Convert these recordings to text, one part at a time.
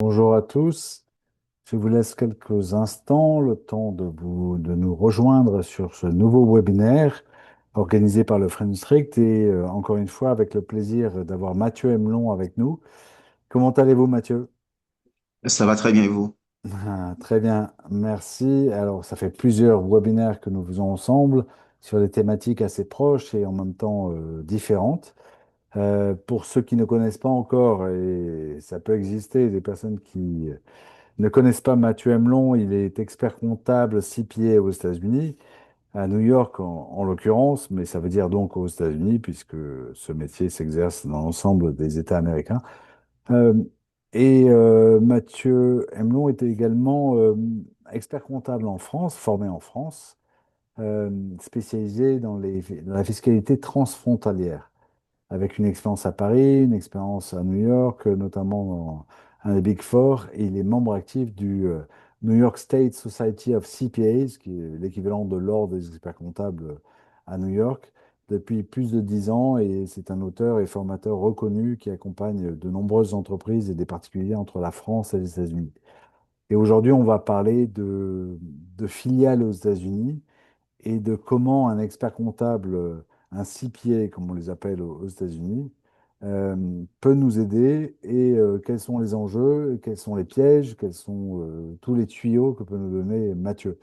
Bonjour à tous. Je vous laisse quelques instants, le temps de nous rejoindre sur ce nouveau webinaire organisé par le Friend Strict et encore une fois avec le plaisir d'avoir Mathieu Emelon avec nous. Comment allez-vous, Mathieu? Ça va très bien et vous? Ah, très bien, merci. Alors, ça fait plusieurs webinaires que nous faisons ensemble sur des thématiques assez proches et en même temps différentes. Pour ceux qui ne connaissent pas encore, et ça peut exister, des personnes qui ne connaissent pas Mathieu Emelon, il est expert comptable CPA aux États-Unis, à New York en l'occurrence, mais ça veut dire donc aux États-Unis, puisque ce métier s'exerce dans l'ensemble des États américains. Euh, Mathieu Emelon était également expert comptable en France, formé en France, spécialisé dans la fiscalité transfrontalière avec une expérience à Paris, une expérience à New York, notamment dans un des Big Four. Et il est membre actif du New York State Society of CPAs, qui est l'équivalent de l'ordre des experts comptables à New York, depuis plus de 10 ans. Et c'est un auteur et formateur reconnu qui accompagne de nombreuses entreprises et des particuliers entre la France et les États-Unis. Et aujourd'hui, on va parler de filiales aux États-Unis et de comment un expert comptable, un CPA, comme on les appelle aux États-Unis, peut nous aider et quels sont les enjeux, quels sont les pièges, quels sont tous les tuyaux que peut nous donner Mathieu.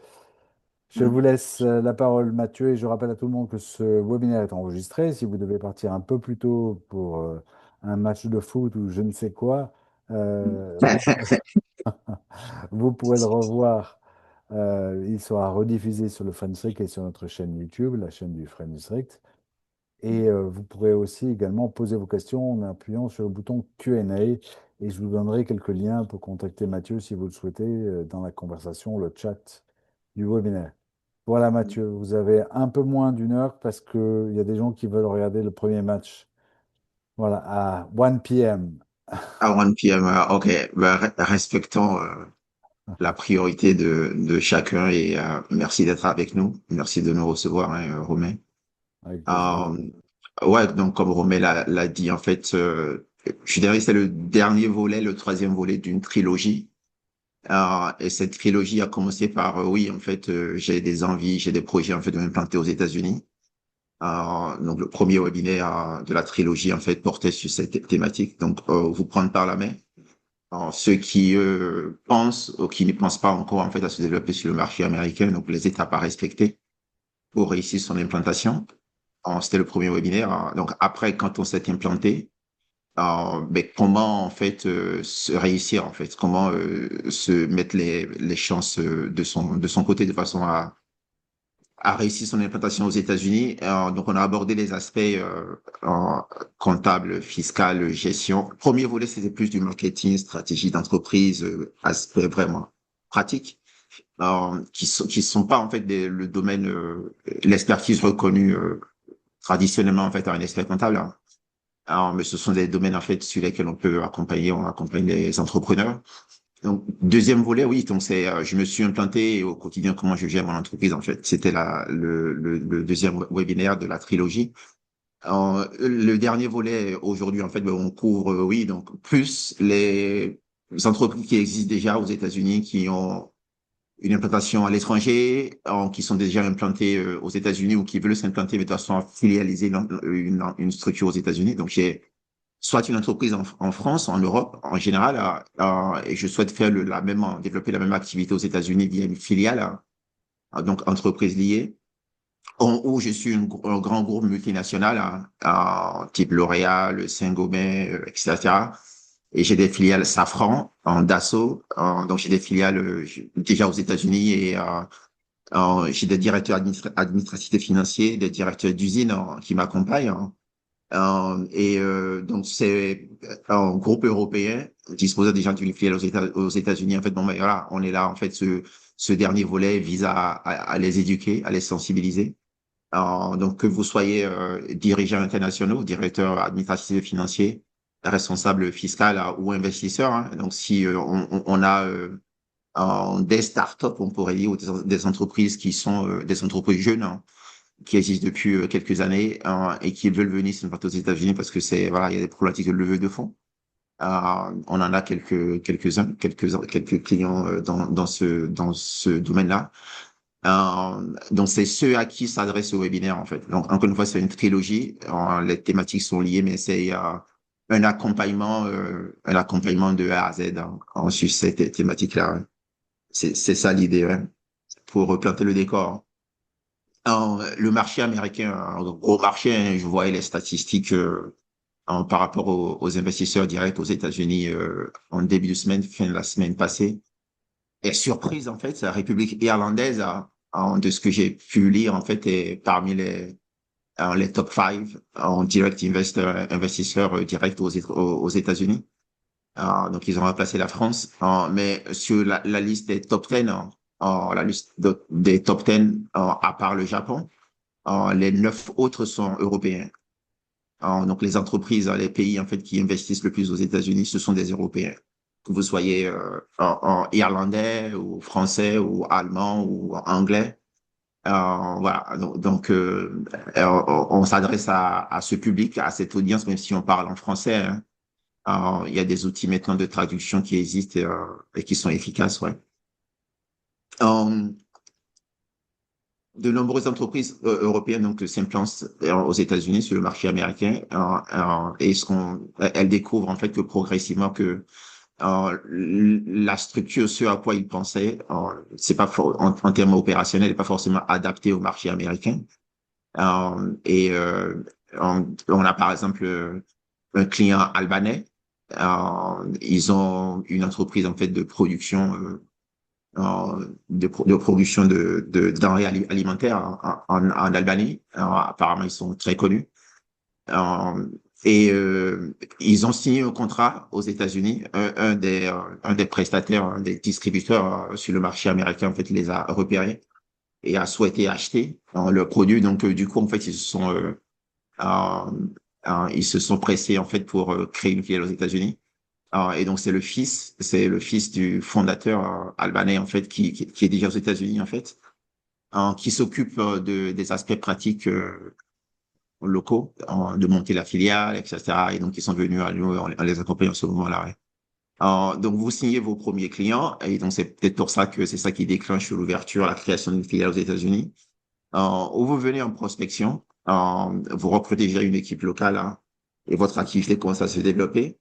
Je vous Hmm. laisse la parole, Mathieu, et je rappelle à tout le monde que ce webinaire est enregistré. Si vous devez partir un peu plus tôt pour un match de foot ou je ne sais quoi, vous vous pourrez le revoir. Il sera rediffusé sur le Friendstrict et sur notre chaîne YouTube, la chaîne du Friendstrict. Et vous pourrez aussi également poser vos questions en appuyant sur le bouton Q&A. Et je vous donnerai quelques liens pour contacter Mathieu si vous le souhaitez dans la conversation, le chat du webinaire. Voilà, Mathieu, vous avez un peu moins d'une heure parce qu'il y a des gens qui veulent regarder le premier match. Voilà, à 1 p.m. À 1 p.m. Ok, ben, respectons la priorité de chacun et merci d'être avec nous. Merci de nous recevoir, hein, Romain. Avec plaisir. Euh, ouais, donc comme Romain l'a dit, en fait, je dirais que c'est le dernier volet, le troisième volet d'une trilogie. Et cette trilogie a commencé par, oui, en fait, j'ai des envies, j'ai des projets en fait de m'implanter aux États-Unis. Donc le premier webinaire de la trilogie en fait portait sur cette thématique. Donc vous prendre par la main. Alors, ceux qui pensent ou qui ne pensent pas encore en fait à se développer sur le marché américain, donc les étapes à respecter pour réussir son implantation. C'était le premier webinaire. Donc après, quand on s'est implanté, ben, comment en fait se réussir en fait, comment se mettre les chances de son côté de façon à réussir son implantation aux États-Unis. Donc, on a abordé les aspects comptables, fiscal, gestion. Le premier volet, c'était plus du marketing, stratégie d'entreprise, aspect vraiment pratique, qui sont pas en fait le domaine, l'expertise reconnue traditionnellement en fait à un expert comptable, hein. Alors, mais ce sont des domaines en fait sur lesquels on accompagne les entrepreneurs. Donc, deuxième volet, oui, donc c'est, je me suis implanté au quotidien comment je gère mon entreprise, en fait. C'était le deuxième webinaire de la trilogie. Le dernier volet, aujourd'hui, en fait, ben, on couvre, oui, donc, plus les entreprises qui existent déjà aux États-Unis, qui ont une implantation à l'étranger, qui sont déjà implantées aux États-Unis ou qui veulent s'implanter, mais de façon à filialiser une structure aux États-Unis. Donc, j'ai soit une entreprise en France, en Europe en général, et je souhaite faire développer la même activité aux États-Unis via une filiale, donc entreprise liée, où je suis un grand groupe multinational, type L'Oréal, Saint-Gobain, etc. Et j'ai des filiales Safran, en Dassault, donc j'ai des filiales déjà aux États-Unis et j'ai des directeurs administratifs et financiers, des directeurs d'usine qui m'accompagnent, hein. Donc, c'est un groupe européen disposant déjà d'une filiale aux États-Unis. En fait, bon, ben, voilà, on est là. En fait, ce dernier volet vise à les éduquer, à les sensibiliser. Donc, que vous soyez dirigeant international, directeur administratif et financier, responsable fiscal ou investisseur, hein. Donc, si on a des startups, on pourrait dire, ou des entreprises qui sont des entreprises jeunes, hein, qui existent depuis quelques années et qui veulent venir s'implanter aux États-Unis parce que c'est voilà, il y a des problématiques de levée de fonds. On en a quelques clients dans ce domaine-là. Donc, c'est ceux à qui s'adresse ce webinaire, en fait. Donc, encore une fois, c'est une trilogie. Les thématiques sont liées, mais c'est un accompagnement de A à Z sur cette thématique-là. C'est ça l'idée, ouais, pour replanter le décor. Le marché américain, un gros marché, hein, je voyais les statistiques par rapport aux investisseurs directs aux États-Unis en début de semaine, fin de la semaine passée. Et surprise, en fait, la République irlandaise, de ce que j'ai pu lire, en fait, est parmi les top 5 en direct investisseurs directs aux États-Unis. Donc, ils ont remplacé la France. Mais sur la liste des top 10, la liste des top 10, à part le Japon, les 9 autres sont européens. Donc, les entreprises, les pays en fait qui investissent le plus aux États-Unis, ce sont des Européens. Que vous soyez en irlandais ou français ou allemand ou anglais. Voilà. On s'adresse à ce public, à cette audience, même si on parle en français, hein. Il y a des outils maintenant de traduction qui existent et qui sont efficaces, ouais. Euh, de nombreuses entreprises européennes donc s'implantent aux États-Unis sur le marché américain et elles découvrent en fait que progressivement que la structure, ce à quoi ils pensaient, c'est pas en termes opérationnels, n'est pas forcément adapté au marché américain. On a par exemple un client albanais. Ils ont une entreprise en fait de production de production de denrées alimentaires en Albanie. Apparemment, ils sont très connus. Euh, Ils ont signé un contrat aux États-Unis. Un des prestataires, un des distributeurs sur le marché américain, en fait, il les a repérés et a souhaité acheter le produit. Donc, du coup, en fait, euh, ils se sont pressés, en fait, pour créer une filiale aux États-Unis. Et donc c'est le fils du fondateur albanais en fait qui est déjà aux États-Unis en fait, qui s'occupe des aspects pratiques locaux, de monter la filiale, etc. Et donc ils sont venus à nous, on les accompagne en ce moment-là. Ouais. Donc vous signez vos premiers clients et donc c'est peut-être pour ça que c'est ça qui déclenche l'ouverture, la création d'une filiale aux États-Unis. Où vous venez en prospection, vous recrutez déjà une équipe locale hein, et votre activité commence à se développer.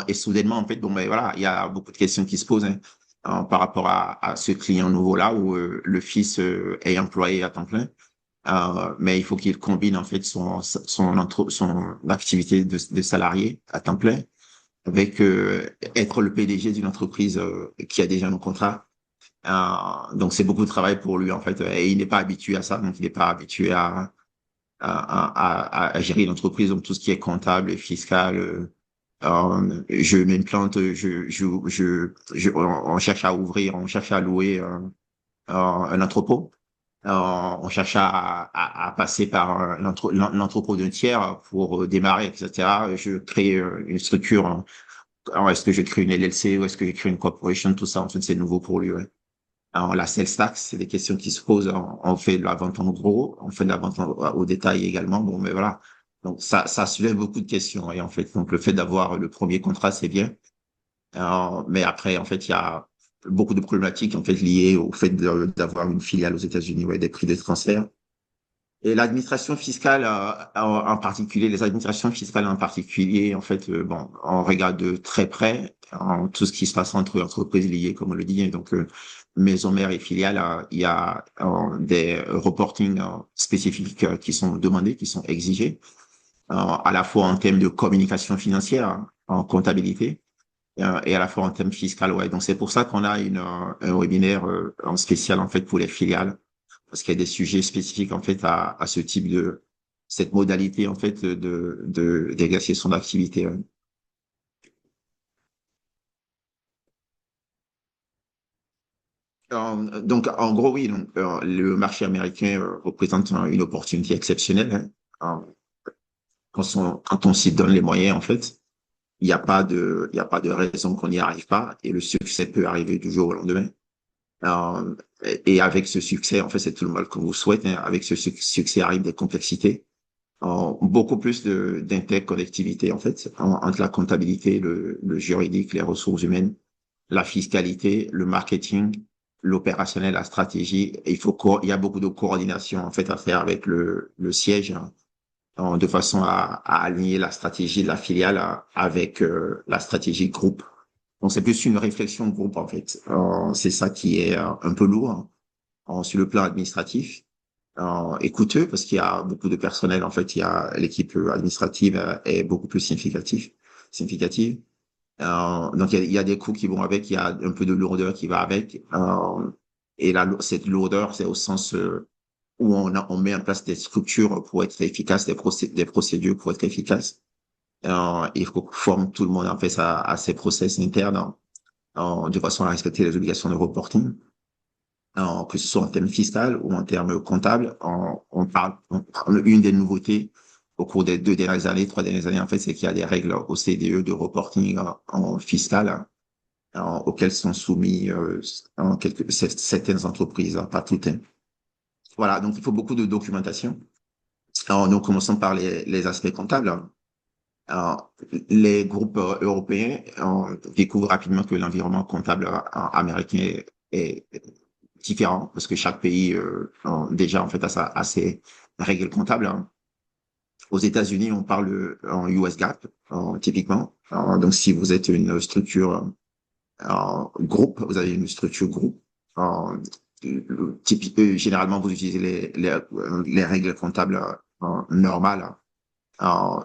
Et soudainement, en fait, bon, ben voilà, il y a beaucoup de questions qui se posent hein, par rapport à ce client nouveau-là où le fils est employé à temps plein. Mais il faut qu'il combine en fait son activité de salarié à temps plein avec être le PDG d'une entreprise qui a déjà un contrat. Donc c'est beaucoup de travail pour lui en fait et il n'est pas habitué à ça, donc il n'est pas habitué à gérer l'entreprise, donc tout ce qui est comptable, fiscal. Je m'implante, on cherche à ouvrir, on cherche à louer un entrepôt. On cherche à passer par l'entrepôt d'un tiers pour démarrer, etc. Je crée une structure. Alors, est-ce que je crée une LLC ou est-ce que je crée une corporation? Tout ça, en fait, c'est nouveau pour lui. Ouais. Alors, la sales tax, c'est des questions qui se posent. On fait de la vente en gros, on fait de la vente au détail également. Bon, mais voilà. Donc, ça soulève beaucoup de questions. Et en fait, donc, le fait d'avoir le premier contrat, c'est bien. Mais après, en fait, il y a beaucoup de problématiques, en fait, liées au fait d'avoir une filiale aux États-Unis, ouais, des prix de transfert. Et l'administration fiscale, en particulier, les administrations fiscales en particulier, en fait, bon, on regarde de très près tout ce qui se passe entre entreprises liées, comme on le dit. Donc, maison mère et filiale, il y a des reporting spécifiques qui sont demandés, qui sont exigés, à la fois en termes de communication financière, en comptabilité, et à la fois en termes fiscal. Ouais. Donc, c'est pour ça qu'on a un webinaire en spécial, en fait, pour les filiales parce qu'il y a des sujets spécifiques en fait à ce type de cette modalité en fait d'exercer son activité. Ouais. Donc en gros oui, donc le marché américain représente une opportunité exceptionnelle. Hein. Quand on s'y donne les moyens en fait, il y a pas de raison qu'on n'y arrive pas et le succès peut arriver du jour au lendemain. Euh, et avec ce succès, en fait, c'est tout le mal qu'on vous souhaite. Hein. Avec ce succès arrivent des complexités. beaucoup plus d'interconnectivité en fait entre la comptabilité, le juridique, les ressources humaines, la fiscalité, le marketing, l'opérationnel, la stratégie. Et il y a beaucoup de coordination en fait à faire avec le siège hein, de façon à aligner la stratégie de la filiale avec la stratégie groupe. Donc c'est plus une réflexion de groupe en fait. C'est ça qui est un peu lourd sur le plan administratif et coûteux parce qu'il y a beaucoup de personnel. En fait, il y a l'équipe administrative est beaucoup plus significative. Donc il y a des coûts qui vont avec, il y a un peu de lourdeur qui va avec. Et cette lourdeur, c'est au sens où on met en place des structures pour être efficace, des procédures pour être efficaces. Il faut qu'on forme tout le monde en fait à ces process internes de façon à respecter les obligations de reporting que ce soit en termes fiscal ou en termes comptables. Une des nouveautés au cours des 2 dernières années, 3 dernières années, en fait, c'est qu'il y a des règles au CDE de reporting en fiscal auxquelles sont soumis certaines entreprises, pas toutes. Hein. Voilà, donc il faut beaucoup de documentation. Alors, nous commençons par les aspects comptables. Alors, les groupes européens découvrent rapidement que l'environnement comptable américain est différent parce que chaque pays déjà en fait a ses règles comptables. Hein. Aux États-Unis, on parle en US GAAP typiquement. Donc, si vous êtes une structure groupe, vous avez une structure groupe. Généralement, vous utilisez les règles comptables normales.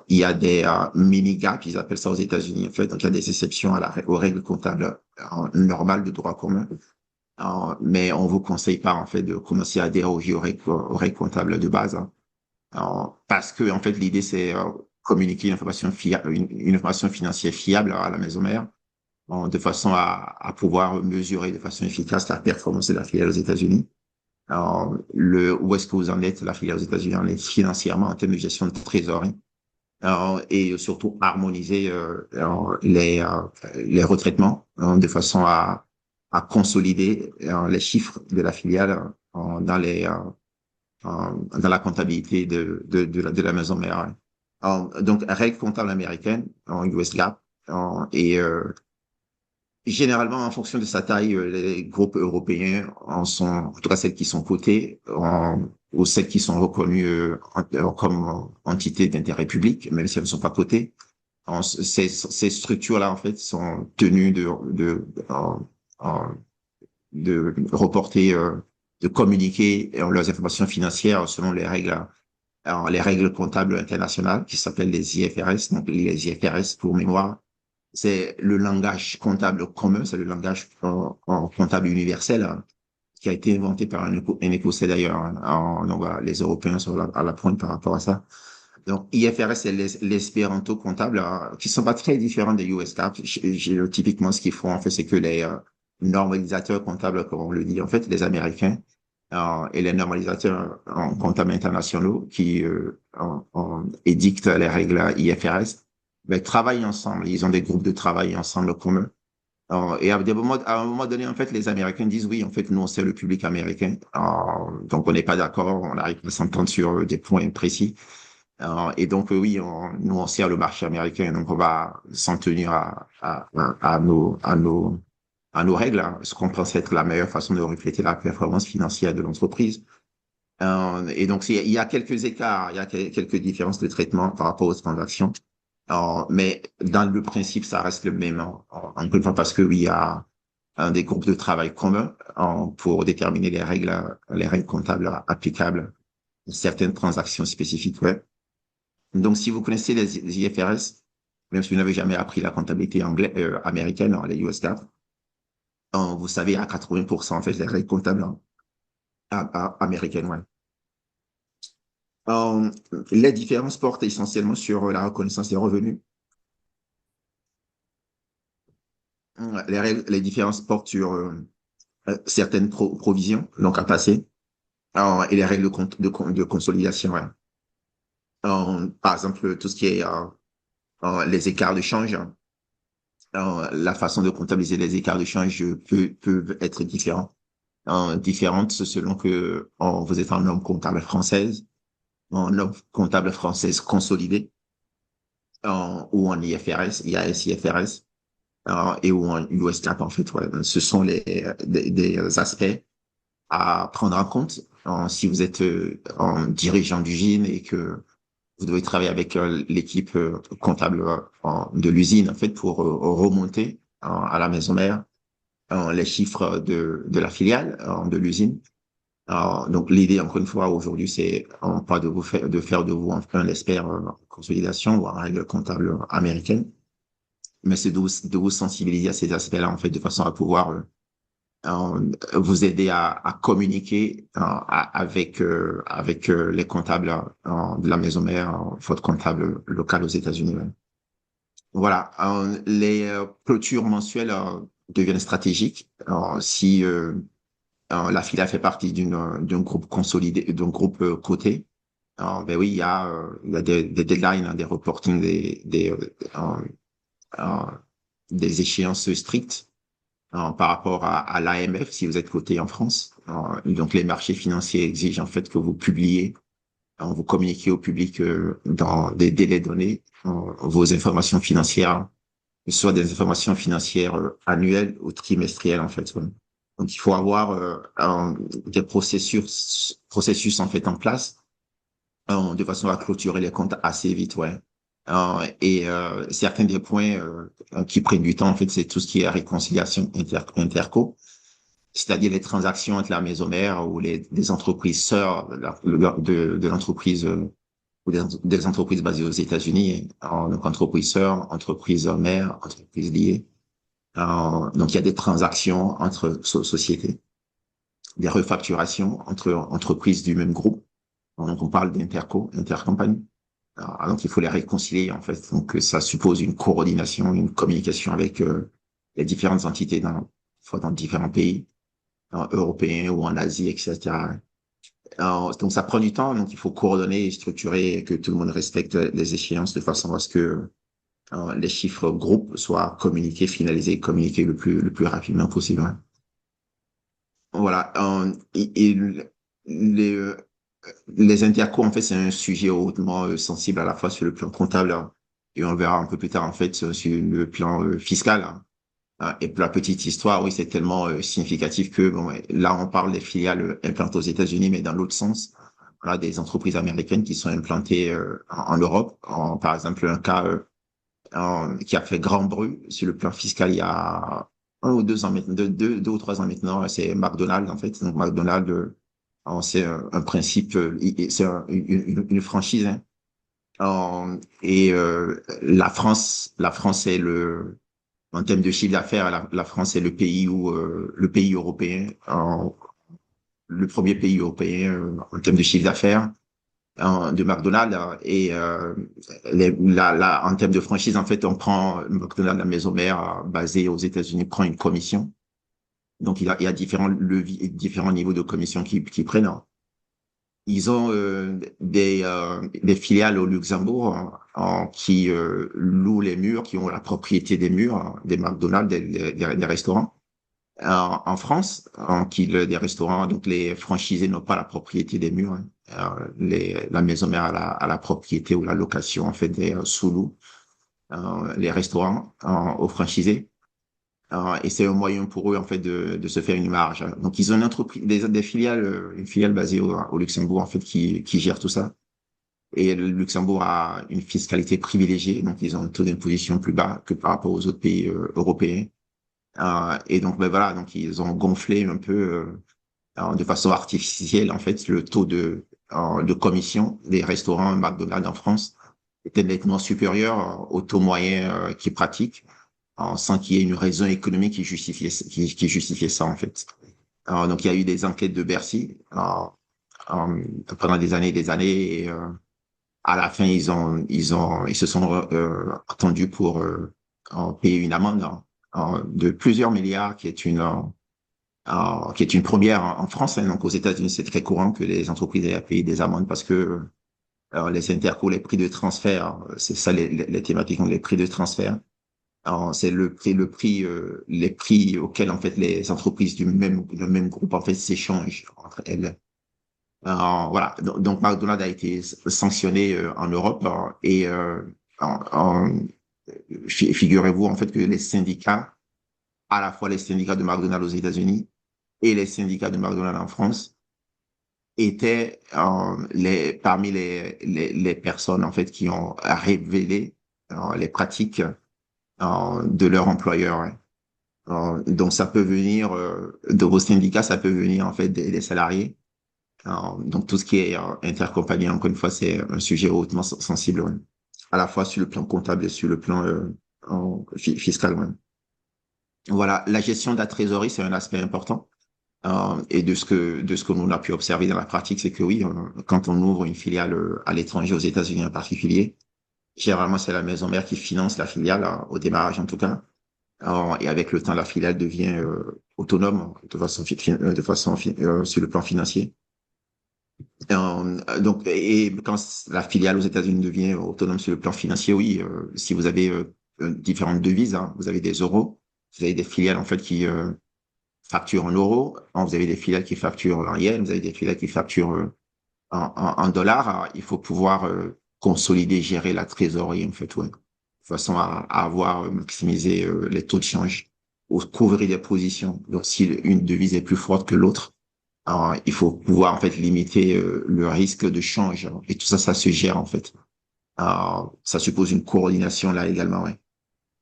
Il y a des mini gaps, ils appellent ça aux États-Unis en fait. Donc, il y a des exceptions aux règles comptables normales de droit commun. Mais on vous conseille pas en fait de commencer à déroger aux règles comptables de base, hein. Parce que en fait l'idée c'est communiquer une information financière fiable à la maison mère, de façon à pouvoir mesurer de façon efficace la performance de la filiale aux États-Unis. Alors, où est-ce que vous en êtes, la filiale aux États-Unis en est financièrement en termes de gestion de trésorerie, et surtout harmoniser les retraitements de façon à consolider les chiffres de la filiale dans la comptabilité de la maison mère. Donc, règle comptable américaine en US GAAP et généralement, en fonction de sa taille, les groupes européens en tout cas celles qui sont cotées, ou celles qui sont reconnues comme entités d'intérêt public, même si elles ne sont pas cotées. Ces structures-là, en fait, sont tenues de reporter, de communiquer leurs informations financières selon les règles comptables internationales qui s'appellent les IFRS. Donc, les IFRS, pour mémoire, c'est le langage comptable commun, c'est le langage comptable universel hein, qui a été inventé par un Écossais d'ailleurs. Hein, donc voilà, les Européens sont à la pointe par rapport à ça. Donc IFRS, c'est l'espéranto comptable, qui sont pas très différents des US GAAP. Typiquement, ce qu'ils font en fait, c'est que les normalisateurs comptables, comme on le dit, en fait, les Américains et les normalisateurs comptables internationaux qui édictent les règles IFRS ben, travaillent ensemble. Ils ont des groupes de travail ensemble communs. Et à un moment donné, en fait, les Américains disent oui, en fait, nous, on sert le public américain. Donc, on n'est pas d'accord, on arrive à s'entendre sur des points précis. Et donc, oui, nous, on sert le marché américain. Donc, on va s'en tenir à nos règles, hein, ce qu'on pense être la meilleure façon de refléter la performance financière de l'entreprise. Et donc, il y a quelques écarts, il y a quelques différences de traitement par rapport aux transactions. Mais dans le principe, ça reste le même. Encore une fois, parce que oui, il y a des groupes de travail communs pour déterminer les règles comptables applicables à certaines transactions spécifiques. Ouais. Donc, si vous connaissez les IFRS, même si vous n'avez jamais appris la comptabilité américaine, les US GAAP, vous savez à 80% en fait les règles comptables américaines. Ouais. Euh, les différences portent essentiellement sur la reconnaissance des revenus. Les différences portent sur certaines provisions, donc à passer, et les règles de consolidation. Ouais. Par exemple, tout ce qui est les écarts de change, la façon de comptabiliser les écarts de change peuvent être différentes selon que vous êtes en norme comptable française en norme comptable française consolidée, ou en IFRS, IAS, IFRS, et ou en US GAAP, en fait. Ouais. Ce sont des aspects à prendre en compte si vous êtes en dirigeant d'usine et que vous devez travailler avec l'équipe comptable de l'usine, en fait, pour remonter à la maison mère les chiffres de la filiale de l'usine. Donc, l'idée, encore une fois, aujourd'hui, c'est pas de faire de vous un expert en consolidation ou en règle comptable américaine, mais c'est de vous sensibiliser à ces aspects-là, en fait, de façon à pouvoir vous aider à communiquer avec les comptables de la maison mère, votre comptable local aux États-Unis. Ouais. Voilà, les clôtures mensuelles deviennent stratégiques. Si la filiale fait partie d'un groupe consolidé, d'un groupe coté, ben oui, il y a des deadlines, hein, des reporting, euh, des échéances strictes par rapport à l'AMF si vous êtes coté en France. Donc les marchés financiers exigent en fait que vous publiez, vous communiquez au public dans des délais donnés vos informations financières, que ce soit des informations financières annuelles ou trimestrielles en fait. Ouais. Donc il faut avoir des processus en fait en place de façon à clôturer les comptes assez vite, ouais. Certains des points qui prennent du temps, en fait, c'est tout ce qui est réconciliation interco, c'est-à-dire les transactions entre la maison mère ou des entreprises sœurs de l'entreprise ou des entreprises basées aux États-Unis, donc entreprises sœurs, entreprises mères, entreprises liées. Donc il y a des transactions entre sociétés, des refacturations entre entreprises du même groupe. Donc on parle d'interco, intercompagnie. Donc, il faut les réconcilier, en fait. Donc, ça suppose une coordination, une communication avec les différentes entités soit dans différents pays européens ou en Asie, etc. Donc, ça prend du temps. Donc, il faut coordonner et structurer et que tout le monde respecte les échéances de façon à ce que les chiffres groupes soient communiqués, finalisés, communiqués le plus rapidement possible. Hein. Voilà. Les, euh, les intercours, en fait, c'est un sujet hautement sensible à la fois sur le plan comptable et on le verra un peu plus tard, en fait, sur le plan fiscal. Hein. Et pour la petite histoire, oui, c'est tellement significatif que bon, ouais, là, on parle des filiales implantées aux États-Unis, mais dans l'autre sens, voilà, des entreprises américaines qui sont implantées en Europe. Par exemple, un cas qui a fait grand bruit sur le plan fiscal il y a 1 ou 2 ans maintenant, deux ou 3 ans maintenant, c'est McDonald's, en fait. Donc, McDonald's, c'est un principe, c'est une franchise. Hein. La France est en termes de chiffre d'affaires, la France est le pays européen, le premier pays européen en termes de chiffre d'affaires de McDonald's. En termes de franchise, en fait, on prend McDonald's, la maison mère basée aux États-Unis, prend une commission. Donc, il y a différents leviers, différents niveaux de commission qui prennent. Ils ont des filiales au Luxembourg qui louent les murs, qui ont la propriété des murs, des McDonald's, des restaurants. En France, des restaurants, donc les franchisés n'ont pas la propriété des murs. Hein. La maison mère a la propriété ou la location en fait des sous-loups, les restaurants aux franchisés. Et c'est un moyen pour eux en fait de se faire une marge. Donc ils ont une entreprise, des filiales, une filiale basée au Luxembourg en fait qui gère tout ça. Et le Luxembourg a une fiscalité privilégiée, donc ils ont un taux d'imposition plus bas que par rapport aux autres pays européens. Et donc ben voilà, donc ils ont gonflé un peu de façon artificielle en fait le taux de commission des restaurants McDonald's en France était nettement supérieur au taux moyen qu'ils pratiquent sans qu'il y ait une raison économique qui justifiait ça en fait. Donc il y a eu des enquêtes de Bercy pendant des années et à la fin ils se sont attendus pour payer une amende de plusieurs milliards qui est une première en France. Hein. Donc aux États-Unis c'est très courant que les entreprises aient à payer des amendes parce que les interco, les prix de transfert, c'est ça les thématiques, les prix de transfert. Alors, c'est les prix auxquels en fait les entreprises le même groupe en fait s'échangent entre elles. Voilà. Donc, McDonald's a été sanctionné en Europe et figurez-vous en fait que les syndicats, à la fois les syndicats de McDonald's aux États-Unis et les syndicats de McDonald's en France, étaient parmi les personnes en fait qui ont révélé les pratiques de leur employeur. Hein. Donc ça peut venir de vos syndicats, ça peut venir en fait des salariés. Donc tout ce qui est intercompagnie, encore une fois, c'est un sujet hautement sensible, ouais. À la fois sur le plan comptable et sur le plan fiscal. Ouais. Voilà, la gestion de la trésorerie, c'est un aspect important. Et de ce que l'on a pu observer dans la pratique, c'est que oui, quand on ouvre une filiale à l'étranger, aux États-Unis en particulier, généralement c'est la maison mère qui finance la filiale au démarrage en tout cas. Et avec le temps, la filiale devient autonome sur le plan financier. Donc, et quand la filiale aux États-Unis devient autonome sur le plan financier, oui, si vous avez différentes devises, hein, vous avez des euros, vous avez des filiales en fait qui facturent en euros, hein, vous avez des filiales qui facturent en yens, vous avez des filiales qui facturent en dollars. Il faut pouvoir consolider, gérer la trésorerie en fait, ouais, de façon à avoir maximisé les taux de change ou couvrir des positions. Donc, si une devise est plus forte que l'autre, alors, il faut pouvoir en fait limiter le risque de change, hein. Et tout ça, ça se gère en fait. Alors, ça suppose une coordination là également, ouais.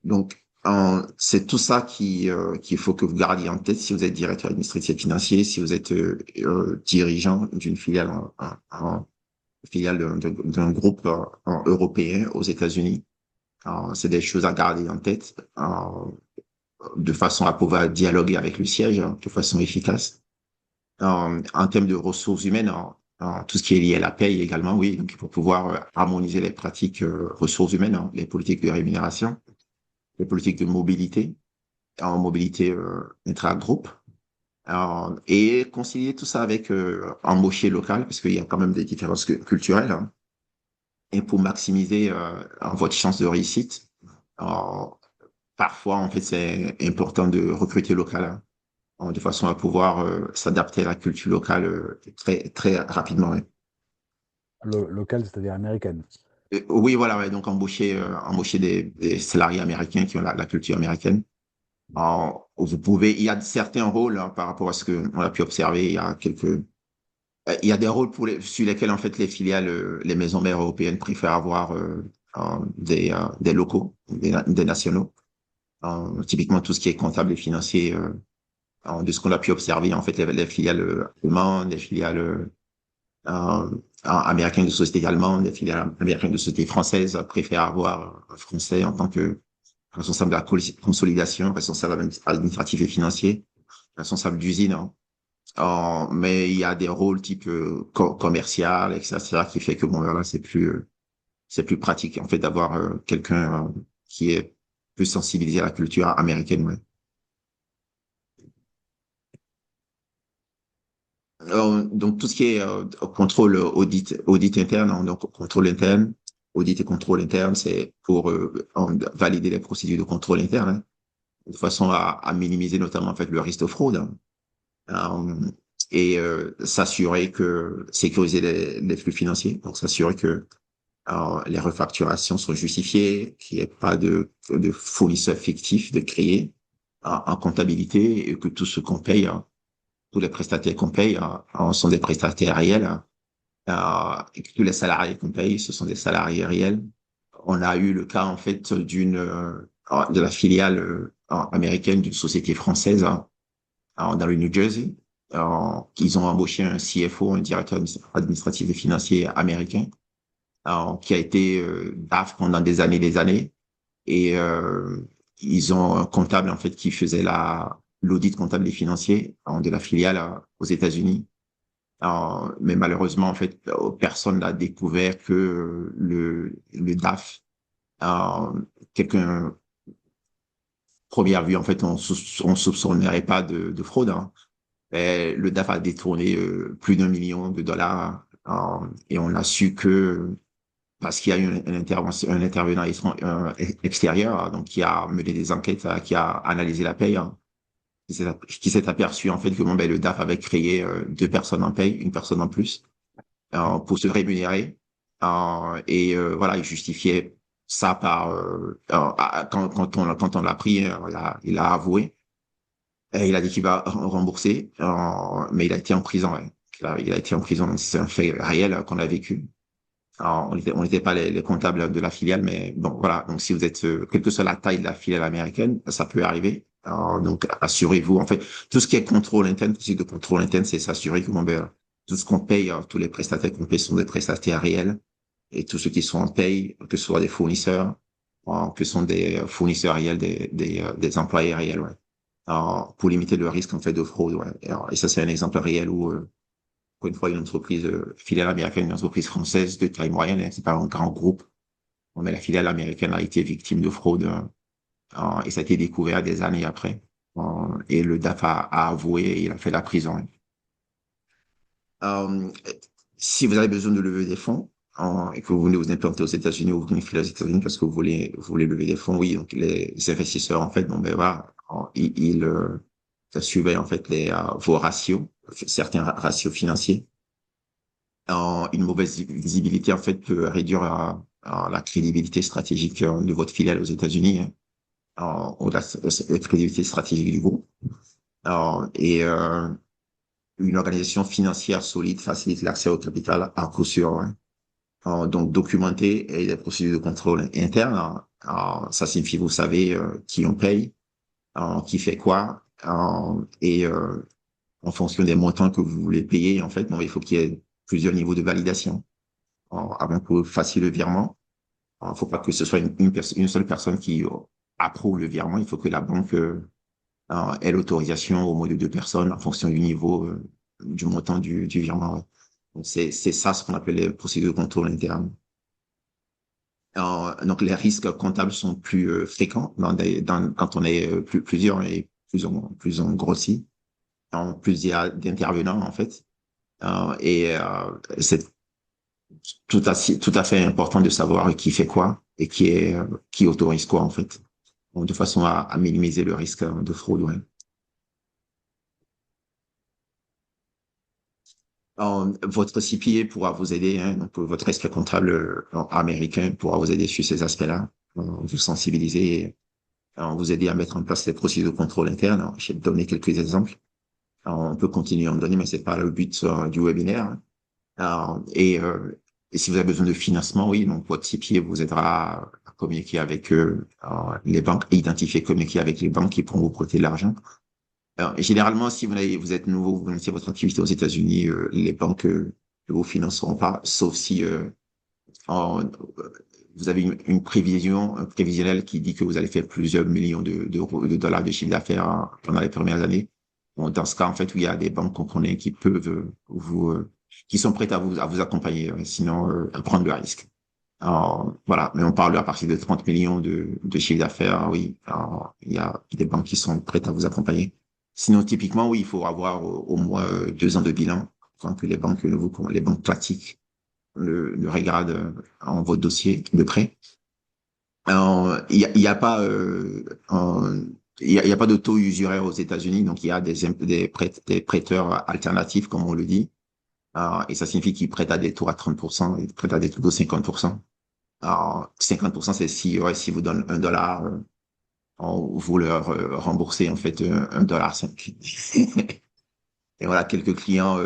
Donc, c'est tout ça qu'il faut que vous gardiez en tête si vous êtes directeur administratif financier, si vous êtes dirigeant d'une filiale filiale d'un groupe européen aux États-Unis. Alors, c'est des choses à garder en tête de façon à pouvoir dialoguer avec le siège de façon efficace. En termes de ressources humaines, tout ce qui est lié à la paye également, oui. Donc, il faut pouvoir harmoniser les pratiques ressources humaines, hein, les politiques de rémunération, les politiques de mobilité, en mobilité intra-groupe, et concilier tout ça avec embaucher local, parce qu'il y a quand même des différences culturelles, hein, et pour maximiser votre chance de réussite. Alors, parfois, en fait, c'est important de recruter local, hein, de façon à pouvoir s'adapter à la culture locale très, très rapidement. Ouais. Local, c'est-à-dire américaine. Oui, voilà, ouais, donc embaucher des salariés américains qui ont la culture américaine. Alors, il y a certains rôles hein, par rapport à ce que on a pu observer, il y a des rôles sur lesquels en fait les filiales, les maisons mères européennes préfèrent avoir des locaux, des nationaux. Typiquement tout ce qui est comptable et financier, de ce qu'on a pu observer en fait les filiales allemandes, les filiales américaines de sociétés allemandes, les filiales américaines de sociétés françaises préfèrent avoir un Français en tant que responsable de la consolidation, responsable administratif et financier, responsable d'usine, hein. Mais il y a des rôles type commercial, etc., qui fait que bon, voilà, c'est plus pratique en fait d'avoir quelqu'un qui est plus sensibilisé à la culture américaine. Ouais. Donc tout ce qui est contrôle, audit interne, hein, donc contrôle interne, audit et contrôle interne, c'est pour valider les procédures de contrôle interne, hein, de façon à minimiser notamment en fait le risque de fraude, hein. Et s'assurer que sécuriser les flux financiers, donc s'assurer que les refacturations sont justifiées, qu'il n'y ait pas de fournisseurs fictifs de créer en comptabilité et que tout ce qu'on paye, hein, tous les prestataires qu'on paye sont des prestataires réels, hein, et que tous les salariés qu'on paye, ce sont des salariés réels. On a eu le cas en fait de la filiale américaine d'une société française hein, dans le New Jersey. Ils ont embauché un CFO, un directeur administratif et financier américain, qui a été DAF pendant des années. Et ils ont un comptable en fait qui faisait l'audit comptable et financier de la filiale aux États-Unis. Mais malheureusement, en fait, personne n'a découvert que le DAF, euh, quelqu'un, première vue, en fait, on soupçonnerait pas de fraude, hein. Et le DAF a détourné plus d'1 million de dollars et on a su que parce qu'il y a eu une intervention, un intervenant extérieur donc qui a mené des enquêtes, qui a analysé la paye, hein, qui s'est aperçu en fait que bon, ben, le DAF avait créé deux personnes en paye, une personne en plus. pour se rémunérer. Voilà, il justifiait ça par quand on l'a pris, il a avoué. Et il a dit qu'il va rembourser, mais il a été en prison. Ouais. Il a été en prison, donc c'est un fait réel qu'on a vécu. Alors, on n'était pas les comptables de la filiale, mais bon, voilà. Donc, si vous êtes, quelle que soit la taille de la filiale américaine, ça peut arriver. Alors, donc, assurez-vous. En fait, tout ce qui est contrôle interne, tout ce qui est de contrôle interne, c'est s'assurer que tout ce qu'on paye, tous les prestataires qu'on paye sont des prestataires réels. Et tous ceux qui sont en paye, que ce soit des fournisseurs, que ce sont des fournisseurs réels, des employés réels, ouais. Alors, pour limiter le risque, en fait, de fraude, ouais. Et ça, c'est un exemple réel où, encore une fois, une entreprise filiale américaine, une entreprise française de taille moyenne, hein, c'est pas un grand groupe, mais la filiale américaine a été victime de fraude et ça a été découvert des années après. Et le DAF a avoué et il a fait la prison. Hein. Euh, Si vous avez besoin de lever des fonds et que vous voulez vous implanter aux États-Unis ou vous voulez une filiale aux États-Unis parce que vous voulez lever des fonds, oui, donc les investisseurs, en fait, bon, ben voilà, ils surveillent en fait vos ratios, certains ratios financiers. Une mauvaise visibilité en fait peut réduire la crédibilité stratégique de votre filiale aux États-Unis, hein, ou la crédibilité stratégique du groupe. Et une organisation financière solide facilite l'accès au capital à coup sûr. Hein. Donc documenter et des procédures de contrôle interne, ça signifie vous savez qui on paye, qui fait quoi, et en fonction des montants que vous voulez payer, en fait, bon, il faut qu'il y ait plusieurs niveaux de validation avant que vous fassiez le virement. Il ne faut pas que ce soit une seule personne qui approuve le virement. Il faut que la banque ait l'autorisation au moins de deux personnes en fonction du niveau, du montant du virement. Ouais. Donc, c'est ça ce qu'on appelle les procédures de contrôle interne. Donc, les risques comptables sont plus fréquents quand on est plusieurs et plus on grossit. En plus, il y a d'intervenants, en fait. C'est tout à fait important de savoir qui fait quoi et qui autorise quoi, en fait. Donc, de façon à minimiser le risque de fraude, ouais. Votre CPA pourra vous aider, hein, donc votre expert comptable américain pourra vous aider sur ces aspects-là, vous sensibiliser, vous aider à mettre en place les procédures de contrôle interne. Alors, je vais te donner quelques exemples. Alors, on peut continuer à en donner, mais c'est pas le but du webinaire. Hein. Et si vous avez besoin de financement, oui, donc votre CPA vous aidera à communiquer avec les banques, identifier, communiquer avec les banques qui pourront vous prêter de l'argent. Alors, généralement, si vous êtes nouveau, vous lancez votre activité aux États-Unis, les banques ne vous financeront pas, sauf si en- vous avez une prévision un prévisionnelle qui dit que vous allez faire plusieurs millions d'euros, de dollars de chiffre d'affaires pendant les premières années. Bon, dans ce cas, en fait, où il y a des banques qu'on connaît qui peuvent qui sont prêtes à vous accompagner, sinon à prendre le risque. Alors, voilà, mais on parle à partir de 30 millions de chiffre d'affaires, oui. Alors, il y a des banques qui sont prêtes à vous accompagner. Sinon, typiquement, oui, il faut avoir au moins 2 ans de bilan afin que les banques classiques le regardent en votre dossier de prêt. Alors, il y a pas, il y a pas de taux usuraire aux États-Unis, donc il y a des prêteurs alternatifs, comme on le dit. Et ça signifie qu'ils prêtent à des taux à 30%, ils prêtent à des taux de 50%. Alors, 50%, c'est si, ouais, si vous donnent $1, vous leur remboursez en fait $1.5. Et voilà quelques clients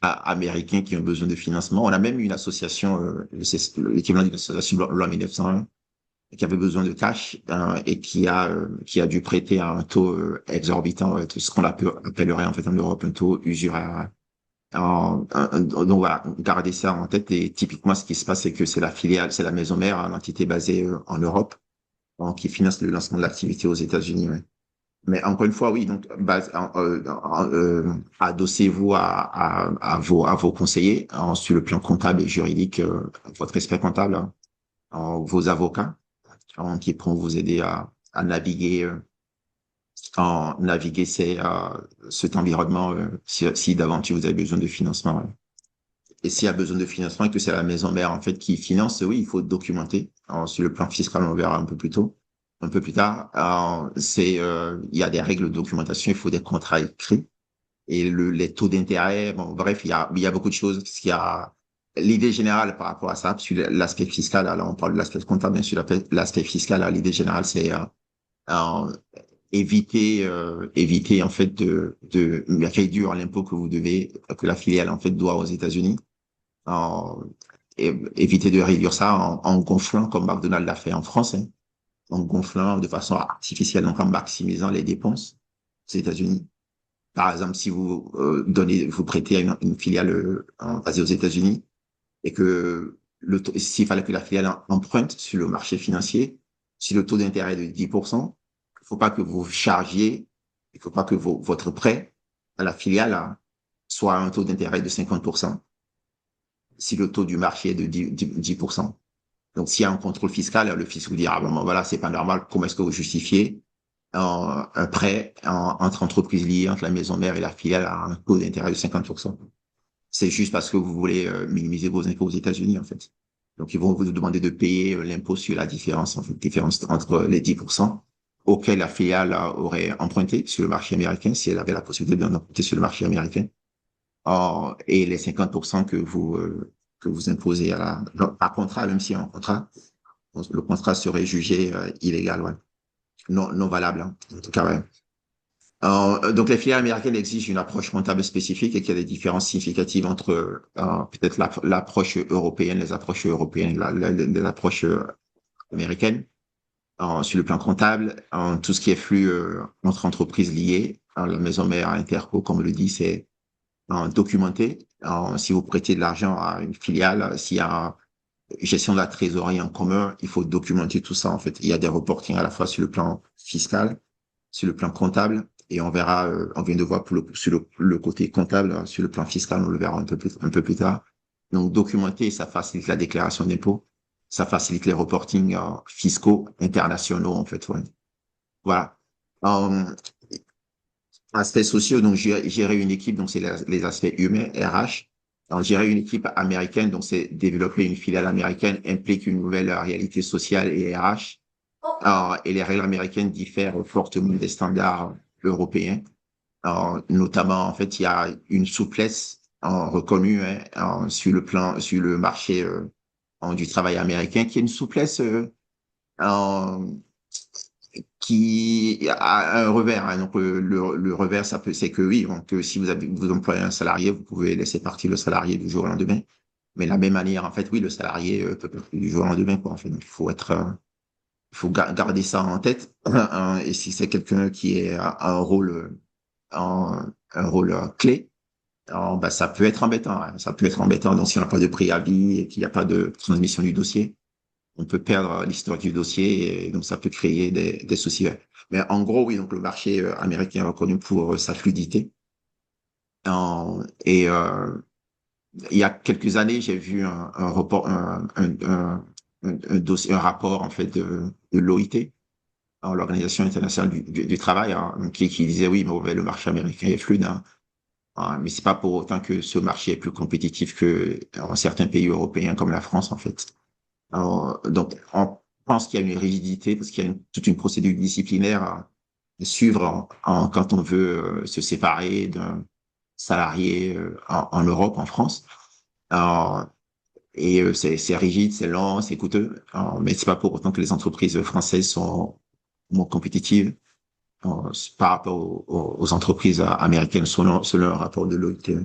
américains qui ont besoin de financement. On a même une association, c'est l'équivalent d'une association loi 1901, qui avait besoin de cash et qui a dû prêter à un taux exorbitant, ce qu'on appellerait en fait en Europe un taux usuraire. Donc voilà, gardez ça en tête et typiquement ce qui se passe c'est que c'est la filiale, c'est la maison mère, hein, l'entité basée en Europe, donc, qui finance le lancement de l'activité aux États-Unis. Ouais. Mais encore une fois, oui, donc adossez-vous à vos conseillers sur le plan comptable et juridique, votre expert comptable, hein, vos avocats qui pourront vous aider à naviguer cet environnement si d'aventure vous avez besoin de financement. Ouais. Et s'il y a besoin de financement et que c'est la maison mère en fait qui finance, oui, il faut documenter. Alors, sur le plan fiscal, on verra un peu plus tôt, un peu plus tard. Alors, il y a des règles de documentation, il faut des contrats écrits et les taux d'intérêt. Bon, bref, il y a beaucoup de choses. Il y a l'idée générale par rapport à ça, sur l'aspect fiscal, alors on parle de l'aspect comptable, bien sûr, l'aspect fiscal, l'idée générale, c'est euh, éviter en fait de réduire l'impôt que vous devez, que la filiale en fait doit aux États-Unis. Euh, Éviter de réduire ça en gonflant comme McDonald's l'a fait en France, hein, en gonflant de façon artificielle, donc en maximisant les dépenses aux États-Unis. Par exemple, si vous vous prêtez à une filiale basée aux États-Unis et que s'il fallait que la filiale emprunte sur le marché financier, si le taux d'intérêt est de 10%, il ne faut pas que vous chargiez, il ne faut pas que votre prêt à la filiale soit à un taux d'intérêt de 50%, si le taux du marché est de 10%. Donc, s'il y a un contrôle fiscal, le fisc vous dira, ah, bon, voilà, c'est pas normal, comment est-ce que vous justifiez un prêt entre entreprises liées, entre la maison mère et la filiale à un taux d'intérêt de 50%. C'est juste parce que vous voulez minimiser vos impôts aux États-Unis, en fait. Donc, ils vont vous demander de payer l'impôt sur la différence, en fait, différence entre les 10% auquel la filiale aurait emprunté sur le marché américain, si elle avait la possibilité d'en emprunter sur le marché américain. Et les 50% que vous imposez par contrat, même si un contrat, le contrat serait jugé illégal, ouais. Non valable, hein, en tout cas, ouais. Donc, les filiales américaines exigent une approche comptable spécifique et qu'il y a des différences significatives entre peut-être l'approche européenne, les approches européennes, les approches américaines sur le plan comptable, tout ce qui est flux entre entreprises liées, la maison mère, Interco, comme on le dit, c'est documenté. Si vous prêtez de l'argent à une filiale, s'il y a une gestion de la trésorerie en commun, il faut documenter tout ça en fait. Il y a des reportings à la fois sur le plan fiscal, sur le plan comptable, et on verra, on vient de voir sur le côté comptable, sur le plan fiscal, on le verra un peu plus tard. Donc, documenter, ça facilite la déclaration d'impôts, ça facilite les reportings fiscaux internationaux, en fait. Ouais. Voilà. Euh, Aspects sociaux, donc gérer une équipe, donc c'est les aspects humains, RH. Alors, gérer une équipe américaine, donc c'est développer une filiale américaine, implique une nouvelle réalité sociale et RH. Et les règles américaines diffèrent fortement des standards européens. Notamment, en fait, il y a une souplesse reconnue hein, sur le marché du travail américain, qui est une souplesse en- qui a un revers. Hein. Donc, le revers, c'est que oui, donc, si vous employez un salarié, vous pouvez laisser partir le salarié du jour au lendemain. Mais de la même manière, en fait, oui, le salarié peut partir du jour au lendemain, quoi. En fait, donc, il faut garder ça en tête. Et si c'est quelqu'un qui est à un rôle, un rôle clé, alors, bah, ça peut être embêtant. Hein. Ça peut être embêtant. Donc, si on n'a pas de préavis et qu'il n'y a pas de transmission du dossier, on peut perdre l'histoire du dossier et donc ça peut créer des soucis. Ouais. Mais en gros, oui, donc le marché américain est reconnu pour sa fluidité. Et il y a quelques années, j'ai vu un report, un dossier, un rapport en fait de l'OIT, l'Organisation internationale du travail, hein, qui disait oui, mais le marché américain est fluide. Hein. Mais c'est pas pour autant que ce marché est plus compétitif que certains pays européens comme la France, en fait. Donc, on pense qu'il y a une rigidité parce qu'il y a toute une procédure disciplinaire à suivre quand on veut se séparer d'un salarié en Europe, en France. Euh, c'est rigide, c'est lent, c'est coûteux. Mais c'est pas pour autant que les entreprises françaises sont moins compétitives par rapport aux entreprises américaines selon un rapport de l'OIT.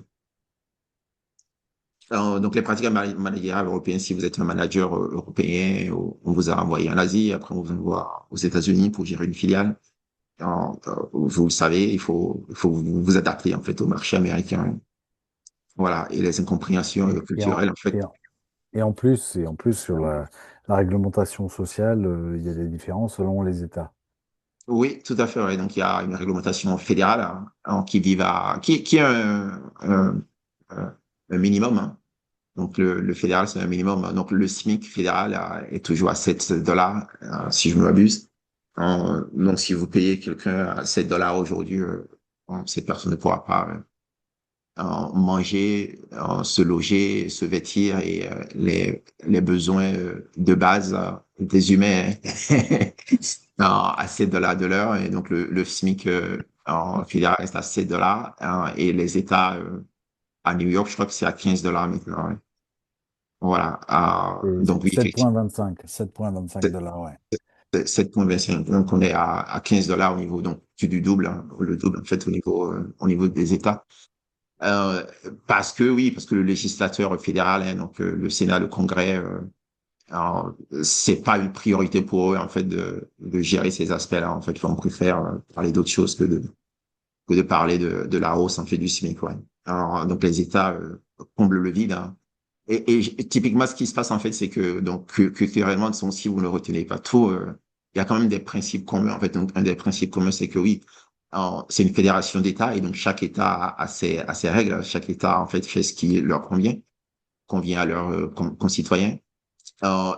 Donc, les pratiques managériales européennes, si vous êtes un manager européen, on vous a envoyé en Asie, après on vous envoie aux États-Unis pour gérer une filiale. Vous le savez, il faut vous adapter en fait au marché américain. Voilà, et les incompréhensions Et, et en, culturelles, en fait. et en- et en plus sur la réglementation sociale, il y a des différences selon les États. Oui, tout à fait. Ouais. Donc, il y a une réglementation fédérale qui est un minimum. Hein. Donc, le fédéral, c'est un minimum. Donc, le SMIC fédéral est toujours à 7 dollars, si je ne m'abuse. Donc, si vous payez quelqu'un à 7 dollars aujourd'hui, cette personne ne pourra pas manger, se loger, se vêtir et les besoins de base des humains à 7 dollars de l'heure. Et donc, le SMIC en fédéral reste à 7 dollars. Et les États à New York, je crois que c'est à 15 dollars maintenant. Ouais. Voilà. Et Donc oui, effectivement, 7,25 $, ouais. 7,25. Donc on est à 15 $ au niveau, donc plus du double, hein, le double en fait au niveau des États. Euh, Parce que oui, parce que le législateur fédéral, hein, donc le Sénat, le Congrès, alors, c'est pas une priorité pour eux en fait de gérer ces aspects-là. En fait, on préfère parler d'autres choses que de parler de la hausse en fait du SMIC. Ouais. Alors, donc les États comblent le vide. Hein. Et typiquement, ce qui se passe en fait, c'est que donc culturellement, si vous ne retenez pas tout, il y a quand même des principes communs. En fait, donc un des principes communs, c'est que oui, c'est une fédération d'États et donc chaque État a ses règles. Chaque État en fait fait ce qui leur convient à leurs concitoyens.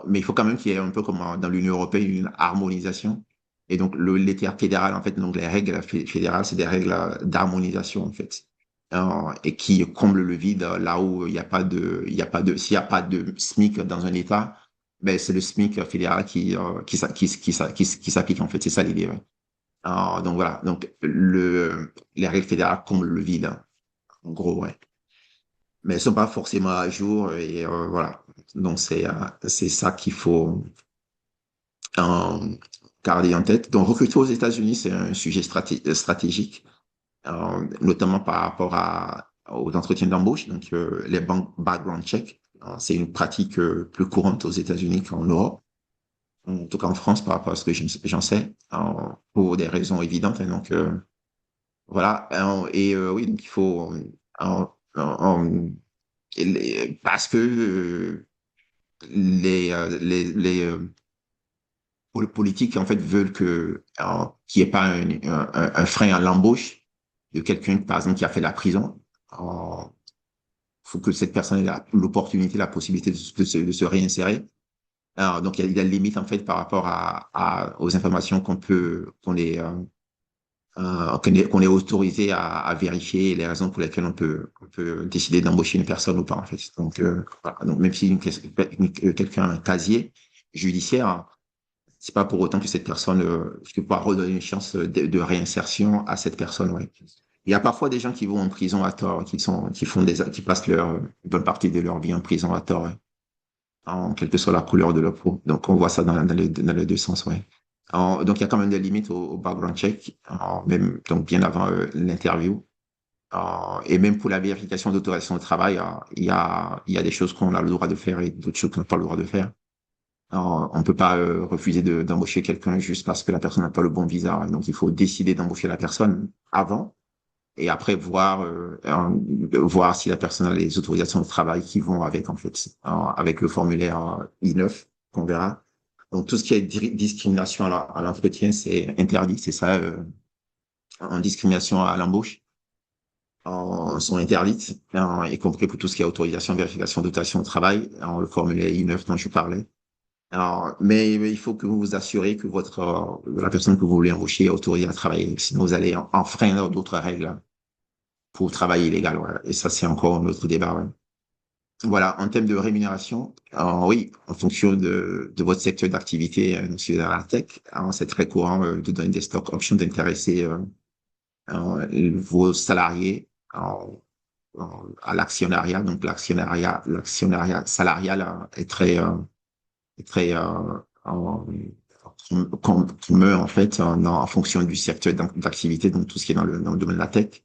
Mais il faut quand même qu'il y ait un peu comme dans l'Union européenne une harmonisation. Et donc l'État fédéral, en fait, donc les règles fédérales, c'est des règles d'harmonisation en fait, et qui comblent le vide là où s'il y a pas de SMIC dans un État, ben c'est le SMIC fédéral qui s'applique en fait. C'est ça l'idée. Ouais. Donc voilà, donc les règles fédérales comblent le vide, hein, en gros, ouais. Mais elles sont pas forcément à jour et voilà. Donc c'est ça qu'il faut euh, garder en tête. Donc recruter aux États-Unis, c'est un sujet stratégique, notamment par rapport aux entretiens d'embauche, donc les background checks. C'est une pratique plus courante aux États-Unis qu'en Europe, en tout cas en France par rapport à ce que j'en sais, pour des raisons évidentes. Et donc voilà. Oui, donc il faut parce que les politiques en fait veulent qu'il n'y ait pas un frein à l'embauche de quelqu'un, par exemple, qui a fait la prison. Il faut que cette personne ait l'opportunité, la possibilité de se réinsérer. Alors, donc, il y a des limites en fait par rapport aux informations qu'on est autorisé à vérifier et les raisons pour lesquelles on peut décider d'embaucher une personne ou pas en fait. Donc, voilà. Donc même si quelqu'un a un casier judiciaire, c'est pas pour autant que cette personne, que pouvoir redonner une chance de réinsertion à cette personne, ouais. Il y a parfois des gens qui vont en prison à tort, qui passent une bonne partie de leur vie en prison à tort, ouais, en quelle que soit la couleur de leur peau. Donc, on voit ça dans les deux sens, ouais. Donc, il y a quand même des limites au background check, même, donc, bien avant l'interview. Et même pour la vérification d'autorisation de travail, il y a des choses qu'on a le droit de faire et d'autres choses qu'on n'a pas le droit de faire. Alors, on peut pas refuser d'embaucher quelqu'un juste parce que la personne n'a pas le bon visa. Donc, il faut décider d'embaucher la personne avant et après voir si la personne a les autorisations de travail qui vont avec, en fait, avec le formulaire I9 qu'on verra. Donc, tout ce qui est discrimination à l'entretien, c'est interdit. C'est ça, en discrimination à l'embauche, sont interdites, y compris pour tout ce qui est autorisation, vérification, dotation de travail, le formulaire I9 dont je parlais. Alors, mais il faut que vous vous assurez que la personne que vous voulez embaucher est autorisée à travailler. Sinon, vous allez enfreindre d'autres règles pour travail illégal. Voilà. Et ça, c'est encore un autre débat. Ouais. Voilà. En termes de rémunération, oui, en fonction de votre secteur d'activité, si vous êtes dans la tech, c'est très courant de donner des stock options, d'intéresser vos salariés à l'actionnariat. Donc, l'actionnariat salarial est très qu'on meurt en fait en fonction du secteur d'activité, donc tout ce qui est dans le domaine de la tech.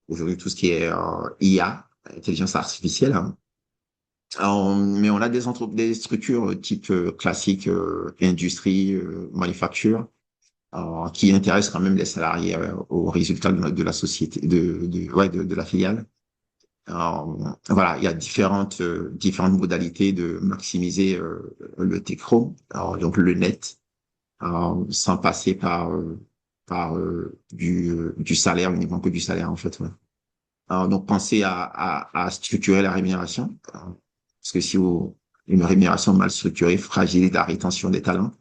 Aujourd'hui, tout ce qui est IA, intelligence artificielle. Hein. Mais on a des structures type classique, industrie, manufacture, qui intéressent quand même les salariés aux résultats de la société, de la filiale. Voilà, il y a différentes modalités de maximiser le take home, donc le net, sans passer par du salaire, uniquement que du salaire en fait. Ouais. Donc pensez à structurer la rémunération, parce que une rémunération mal structurée fragilise la rétention des talents.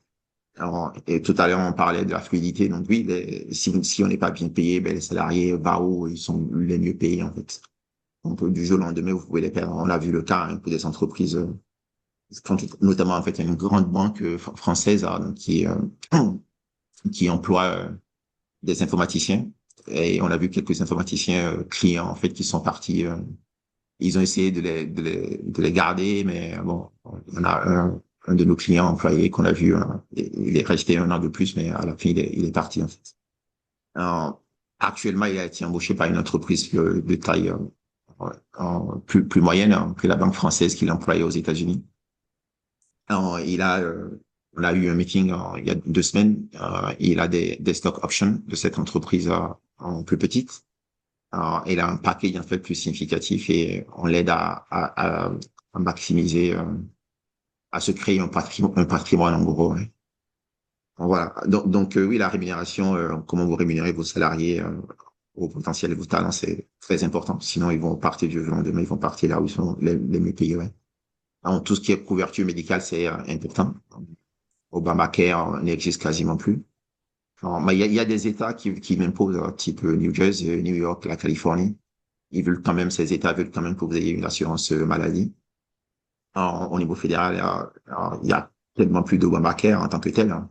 Et tout à l'heure on parlait de la fluidité, donc oui, si on n'est pas bien payé, ben les salariés où ils sont les mieux payés en fait. Donc du jour au lendemain vous pouvez les perdre. On a vu le cas hein, pour des entreprises, notamment en fait il y a une grande banque française qui emploie des informaticiens. Et on a vu quelques informaticiens clients en fait qui sont partis Ils ont essayé de les garder, mais bon, on a un de nos clients employés qu'on a vu, il est resté 1 an de plus, mais à la fin, il est parti, en fait. Alors, actuellement, il a été embauché par une entreprise de taille plus moyenne, hein, que la banque française qui l'employait aux États-Unis. Alors, on a eu un meeting il y a 2 semaines. Il a des stock options de cette entreprise en plus petite. Il a un package en fait plus significatif et on l'aide à maximiser, à se créer un patrimoine en gros. Ouais. Voilà. Oui, la rémunération, comment vous rémunérez vos salariés, vos potentiels et vos talents, c'est très important. Sinon, ils vont partir du jour au lendemain, ils vont partir là où ils sont les mieux payés. Ouais. Alors, tout ce qui est couverture médicale, c'est important. Obamacare n'existe quasiment plus. Alors, mais il y a des États qui l'imposent, type New Jersey, New York, la Californie. Ces États veulent quand même que vous ayez une assurance maladie. Au niveau fédéral, il y a tellement plus d'Obamacare en tant que tel, hein.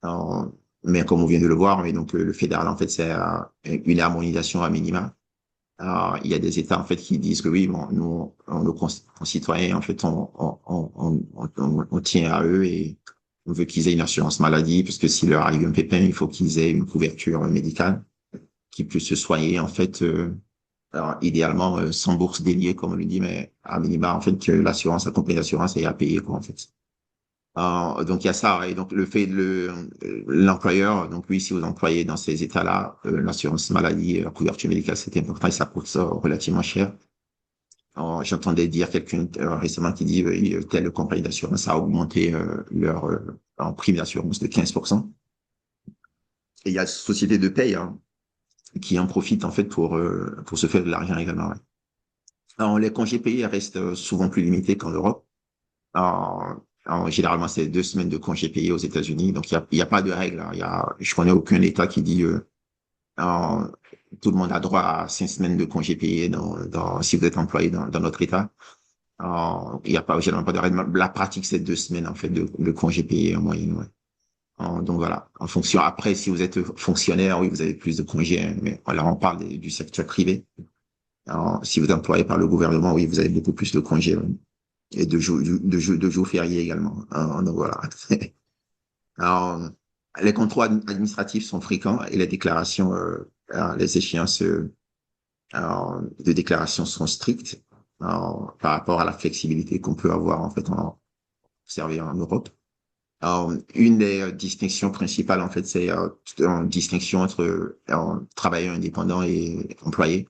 Alors, mais comme on vient de le voir, mais donc le fédéral, en fait, c'est une harmonisation à minima. Alors, il y a des États, en fait, qui disent que oui, bon, nous, nos concitoyens, en fait, on tient à eux et on veut qu'ils aient une assurance maladie, parce que s'il leur arrive un pépin, il faut qu'ils aient une couverture médicale qui puisse se soigner, en fait, alors, idéalement, sans bourse déliée, comme on le dit, mais à minima, en fait, que l'assurance, la compagnie d'assurance est à payer, quoi, en fait. Donc, il y a ça. Et donc, l'employeur, donc, oui, si vous employez dans ces états-là, l'assurance maladie, la couverture médicale, c'est important et ça coûte relativement cher. J'entendais dire quelqu'un récemment qui dit, telle compagnie d'assurance a augmenté leur en prime d'assurance de 15%. Et il y a société de paye, hein, qui en profitent, en fait, pour se faire de l'argent également. Ouais. Alors, les congés payés restent souvent plus limités qu'en Europe. Généralement, c'est 2 semaines de congés payés aux États-Unis. Donc, il y a pas de règle, hein. Je connais aucun État qui dit euh, tout le monde a droit à 5 semaines de congés payés si vous êtes employé dans notre État. Il y a pas, généralement pas de règle. La pratique, c'est 2 semaines en fait de congés payés en moyenne. Ouais. Donc voilà. En fonction. Après, si vous êtes fonctionnaire, oui, vous avez plus de congés, hein. Mais voilà, on parle du secteur privé. Si vous êtes employé par le gouvernement, oui, vous avez beaucoup plus de congés. Ouais. Et de jours fériés également. Donc voilà. Alors, les contrôles administratifs sont fréquents et les déclarations, les échéances de déclaration sont strictes par rapport à la flexibilité qu'on peut avoir en fait observé en Europe. Alors, une des distinctions principales en fait, c'est une distinction entre travailleur indépendant et employé.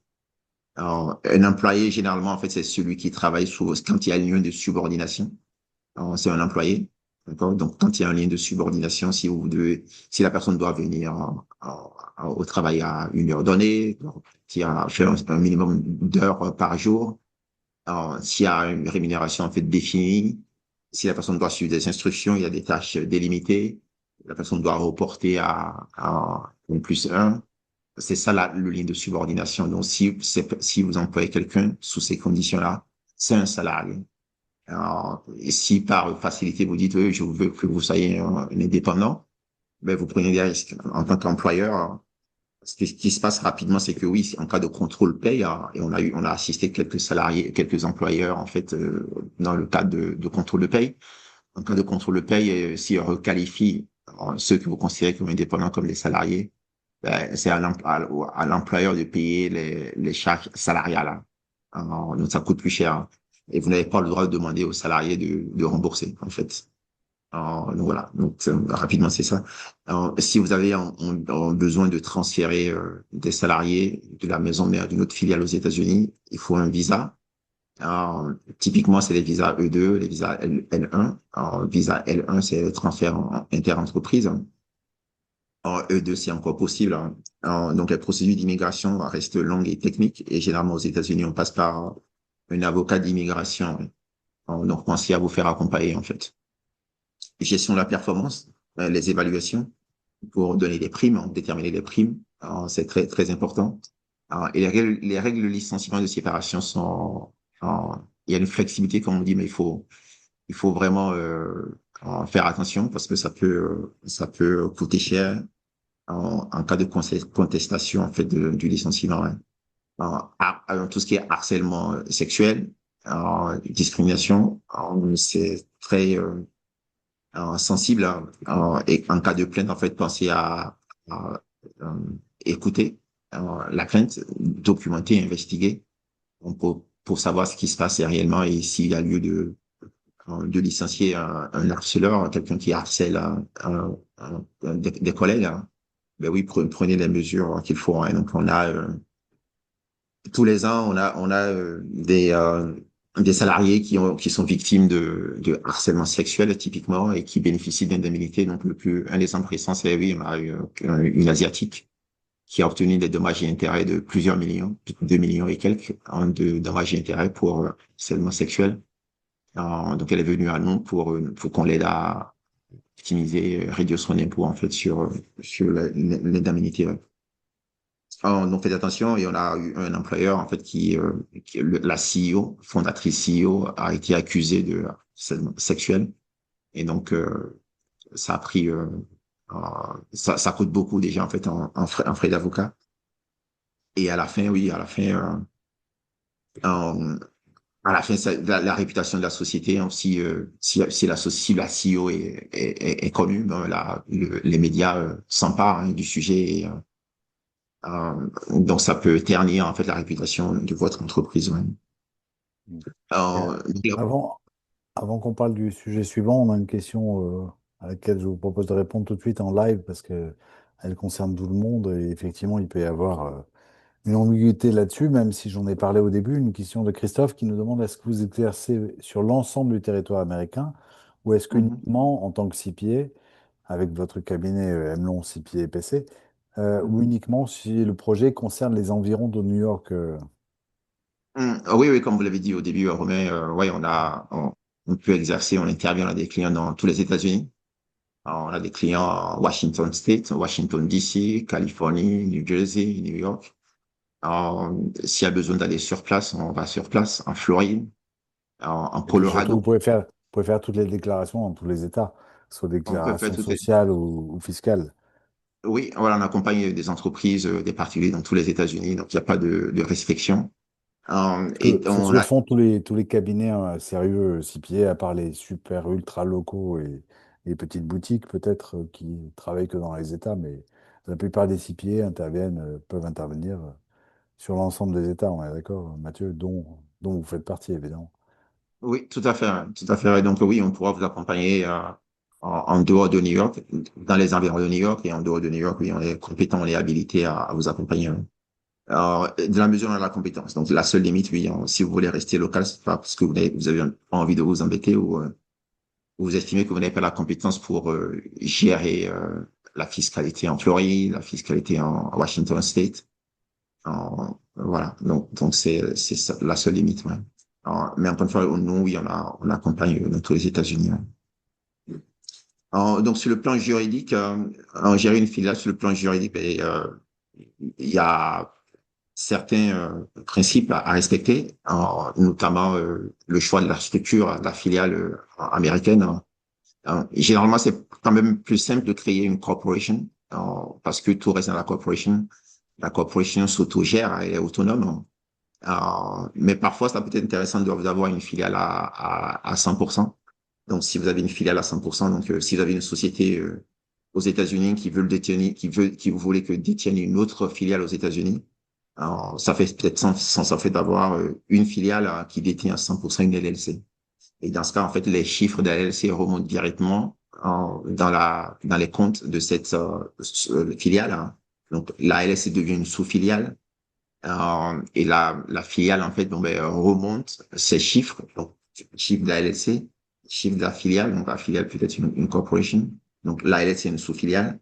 Alors, un employé généralement en fait c'est celui qui travaille quand il y a un lien de subordination. C'est un employé. D'accord? Donc, quand il y a un lien de subordination, si la personne doit venir au travail à 1 heure donnée, s'il y a fait un minimum d'heures par jour, s'il y a une rémunération en fait définie, si la personne doit suivre des instructions, il y a des tâches délimitées, la personne doit reporter à N+1. C'est ça le lien de subordination. Donc, si vous employez quelqu'un sous ces conditions-là, c'est un salarié. Alors, et si par facilité vous dites, je veux que vous soyez un indépendant, ben vous prenez des risques. En tant qu'employeur, ce qui se passe rapidement, c'est que oui, en cas de contrôle paye, et on a assisté quelques salariés, quelques employeurs, en fait, dans le cadre de contrôle de paye. En cas de contrôle de paye, s'ils requalifient ceux que vous considérez comme indépendants comme des salariés, ben, c'est à l'employeur de payer les charges salariales, hein. Donc, ça coûte plus cher, hein. Et vous n'avez pas le droit de demander aux salariés de rembourser, en fait. Donc voilà, donc rapidement c'est ça. Si vous avez besoin de transférer des salariés de la maison mère d'une autre filiale aux États-Unis, il faut un visa. Typiquement, c'est les visas E2, les visas L1. Visa L1, c'est le transfert inter-entreprise. E2, c'est encore possible, hein. Donc, la procédure d'immigration reste longue et technique. Et généralement, aux États-Unis, on passe par un avocat d'immigration. Donc, pensez à vous faire accompagner, en fait. Gestion de la performance, les évaluations pour donner des primes, déterminer les primes. C'est très, très important. Et les règles de licenciement de séparation il y a une flexibilité, comme on dit, mais il faut vraiment faire attention parce que ça peut coûter cher en cas de contestation en fait du licenciement. Ouais. tout ce qui est harcèlement sexuel, discrimination, c'est très sensible, hein. Et en cas de plainte, en fait, pensez à, euh, écouter la plainte, documenter, investiguer pour savoir ce qui se passe réellement et s'il y a lieu de licencier un harceleur, quelqu'un qui harcèle des collègues. Hein. Ben oui, prenez les mesures qu'il faut. Hein. Donc, on a tous les ans, on a des salariés qui sont victimes de harcèlement sexuel typiquement et qui bénéficient d'indemnités. Donc un exemple récent, c'est oui, on a eu une asiatique qui a obtenu des dommages et intérêts de plusieurs millions, 2 millions et quelques de dommages et intérêts pour harcèlement sexuel. Donc elle est venue à nous pour qu'on l'aide à optimiser, réduire son impôt en fait sur l'indemnité. Ouais. Donc faites attention, et on a eu un employeur en fait la CEO, fondatrice CEO, a été accusée de harcèlement sexuel, et donc ça a pris ça coûte beaucoup déjà en fait en frais d'avocat, et à la fin oui à la fin en- à la fin la réputation de la société, hein, si la CEO est connue, ben, les médias s'emparent hein, du sujet. Donc ça peut ternir en fait la réputation de votre entreprise. Ouais. Et Euh, avant, avant qu'on parle du sujet suivant, on a une question à laquelle je vous propose de répondre tout de suite en live parce que elle concerne tout le monde et effectivement, il peut y avoir une ambiguïté là-dessus, même si j'en ai parlé au début. Une question de Christophe qui nous demande est-ce que vous exercez sur l'ensemble du territoire américain ou est-ce mhm. qu'uniquement en tant que CPA, avec votre cabinet Emelon CPA et PC, ou uniquement si le projet concerne les environs de New York Oui, oui, comme vous l'avez dit au début, Romain, ouais, on peut exercer, on intervient, on a des clients dans tous les États-Unis. On a des clients à Washington State, Washington DC, Californie, New Jersey, New York. S'il y a besoin d'aller sur place, on va sur place, en Floride, en et puis surtout, Colorado. vous pouvez faire toutes les déclarations dans tous les États, que ce soit On peut faire déclarations tout. sociales ou fiscales. Oui, voilà, on accompagne des entreprises, des particuliers dans tous les États-Unis, donc il n'y a pas de restrictions. Parce Et que c'est ce on que a, font tous les cabinets sérieux, CPA, à part les super ultra locaux et les petites boutiques peut-être qui travaillent que dans les États, mais la plupart des CPA interviennent, peuvent intervenir sur l'ensemble des États, on est d'accord, Mathieu, dont vous faites partie, évidemment. oui, tout à fait, hein, tout à fait. Donc oui, on pourra vous accompagner en dehors de New York, dans les environs de New York et en dehors de New York, oui, on est compétent, on est habilité à vous accompagner. Hein. Alors, de la mesure, on a la compétence. Donc la seule limite, oui, si vous voulez rester local, c'est pas parce que vous avez pas envie de vous embêter ou vous estimez que vous n'avez pas la compétence pour gérer la fiscalité en Floride, la fiscalité en Washington State. Voilà, donc c'est la seule limite. Ouais. Mais encore une fois, nous, oui, on accompagne dans tous les États-Unis. Ouais. Donc sur le plan juridique, en gérer une filiale sur le plan juridique, ben, il y a certains principes à respecter, notamment le choix de la structure de la filiale américaine. Généralement, c'est quand même plus simple de créer une corporation parce que tout reste dans la corporation. La corporation s'autogère, elle est autonome. Mais parfois, ça peut être intéressant d'avoir une filiale à 100%. Donc, si vous avez une filiale à 100%, donc si vous avez une société aux États-Unis qui veut le détenir, qui vous voulez que détienne une autre filiale aux États-Unis, alors, ça fait peut-être sens en fait d'avoir une filiale qui détient à 100% une LLC. Et dans ce cas, en fait, les chiffres de la LLC remontent directement dans les comptes de cette filiale. Hein. Donc, la LLC devient une sous-filiale et la filiale, en fait, bon, ben, remonte ses chiffres, donc chiffre de la LLC, chiffre de la filiale, donc la filiale peut être une corporation, donc la LLC est une sous-filiale,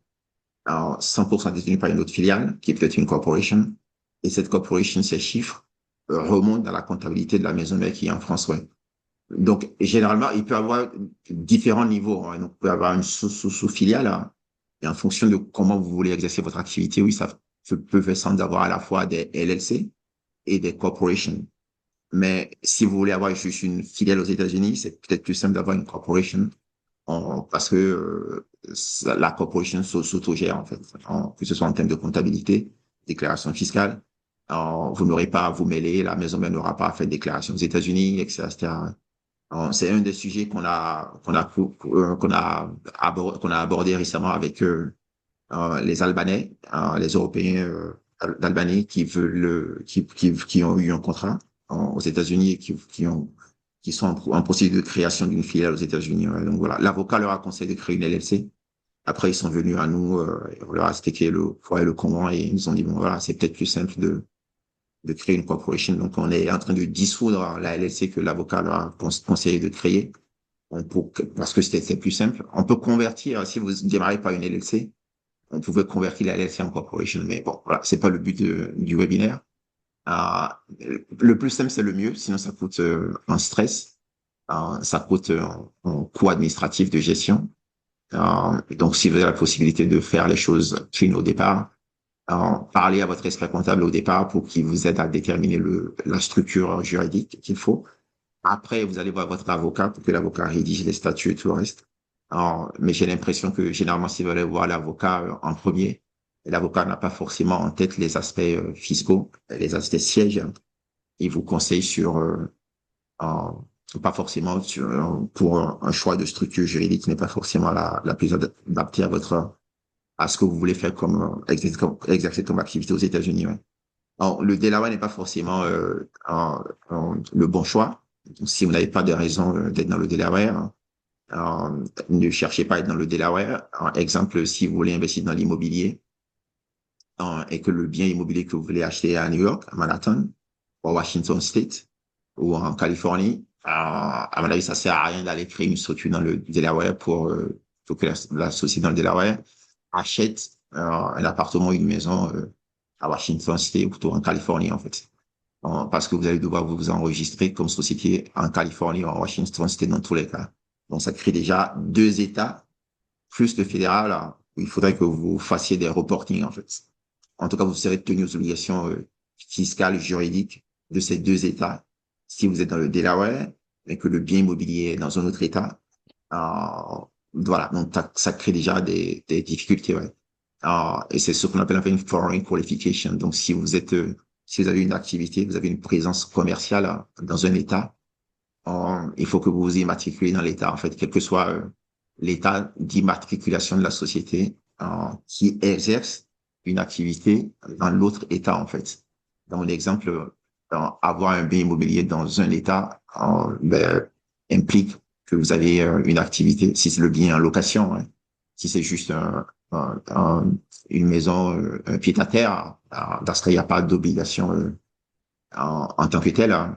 alors 100% détenue par une autre filiale, qui est peut-être une corporation, et cette corporation, ses chiffres remontent dans la comptabilité de la maison mère qui est en France, ouais. Donc, généralement, il peut y avoir différents niveaux. Hein. Donc, il peut y avoir une sous-filiale. Hein. Et en fonction de comment vous voulez exercer votre activité, oui, ça peut faire sens d'avoir à la fois des LLC et des corporations. Mais si vous voulez avoir juste une filiale aux États-Unis, c'est peut-être plus simple d'avoir une corporation parce que la corporation s'autogère, en fait, que ce soit en termes de comptabilité, déclaration fiscale. Alors, vous n'aurez pas à vous mêler, la maison mère n'aura pas à faire de déclaration aux États-Unis, etc. Alors, c'est un des sujets qu'on a abordé récemment avec les Albanais, les Européens d'Albanie qui veulent, qui ont eu un contrat aux États-Unis et qui sont en procédure de création d'une filiale aux États-Unis. Ouais. Donc voilà, l'avocat leur a conseillé de créer une LLC. Après, ils sont venus à nous, on leur a expliqué le pour et le comment et ils nous ont dit, bon, voilà, c'est peut-être plus simple de créer une corporation. Donc, on est en train de dissoudre la LLC que l'avocat leur a conseillé de créer. Parce que c'était plus simple. On peut convertir, si vous démarrez par une LLC, on pouvait convertir la LLC en corporation. Mais bon, voilà, c'est pas le but du webinaire. Euh, le plus simple, c'est le mieux. Sinon, ça coûte un stress. Ça coûte un coût administratif de gestion. Donc, si vous avez la possibilité de faire les choses clean au départ, parlez à votre expert comptable au départ pour qu'il vous aide à déterminer la structure juridique qu'il faut. Après, vous allez voir votre avocat pour que l'avocat rédige les statuts et tout le reste. Mais j'ai l'impression que généralement, si vous allez voir l'avocat en premier, l'avocat n'a pas forcément en tête les aspects fiscaux, les aspects sièges. Il vous conseille sur, pas forcément sur, pour un choix de structure juridique qui n'est pas forcément la plus adaptée à ce que vous voulez faire exercer comme activité aux États-Unis. Ouais. Alors, le Delaware n'est pas forcément le bon choix. Donc, si vous n'avez pas de raison d'être dans le Delaware, ne cherchez pas à être dans le Delaware. Exemple, si vous voulez investir dans l'immobilier et que le bien immobilier que vous voulez acheter est à New York, à Manhattan, ou à Washington State, ou en Californie, à mon avis, ça sert à rien d'aller créer une structure dans le Delaware pour que la société dans le Delaware achète un appartement ou une maison à Washington State ou plutôt en Californie, en fait. Parce que vous allez devoir vous enregistrer comme société en Californie ou en Washington State dans tous les cas. Donc, ça crée déjà deux États, plus le fédéral, là, où il faudrait que vous fassiez des reporting, en fait. En tout cas, vous serez tenu aux obligations fiscales, juridiques de ces deux États. Si vous êtes dans le Delaware et que le bien immobilier est dans un autre État, voilà, donc ça crée déjà des difficultés, ouais. Et c'est ce qu'on appelle en fait une foreign qualification. Donc, si vous avez une activité, vous avez une présence commerciale dans un État, il faut que vous vous immatriculez dans l'État, en fait, quel que soit l'État d'immatriculation de la société qui exerce une activité dans l'autre État, en fait. Dans l'exemple, avoir un bien immobilier dans un État implique que vous avez une activité, si c'est le bien en location, hein. Si c'est juste une maison, un pied-à-terre, dans ce cas, il n'y a pas d'obligation en tant que telle, hein.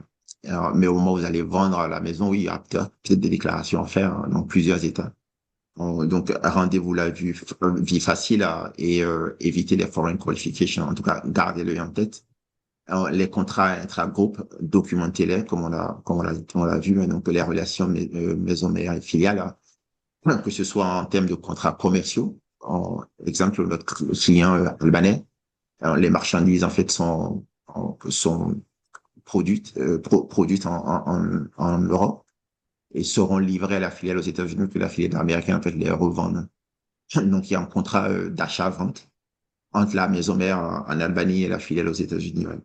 Mais au moment où vous allez vendre la maison, oui, il y a peut-être des déclarations à faire dans plusieurs États. Donc, rendez-vous la vie facile et évitez les foreign qualifications. En tout cas, gardez-le en tête. Alors, les contrats intra-groupes, documentez-les comme on l'a vu. Donc, les relations maison mère et filiale, que ce soit en termes de contrats commerciaux. Exemple, notre client albanais, alors, les marchandises en fait sont produites en Europe et seront livrées à la filiale aux États-Unis que la filiale américaine en fait les revende. Donc il y a un contrat d'achat-vente entre la maison mère en Albanie et la filiale aux États-Unis. Ouais.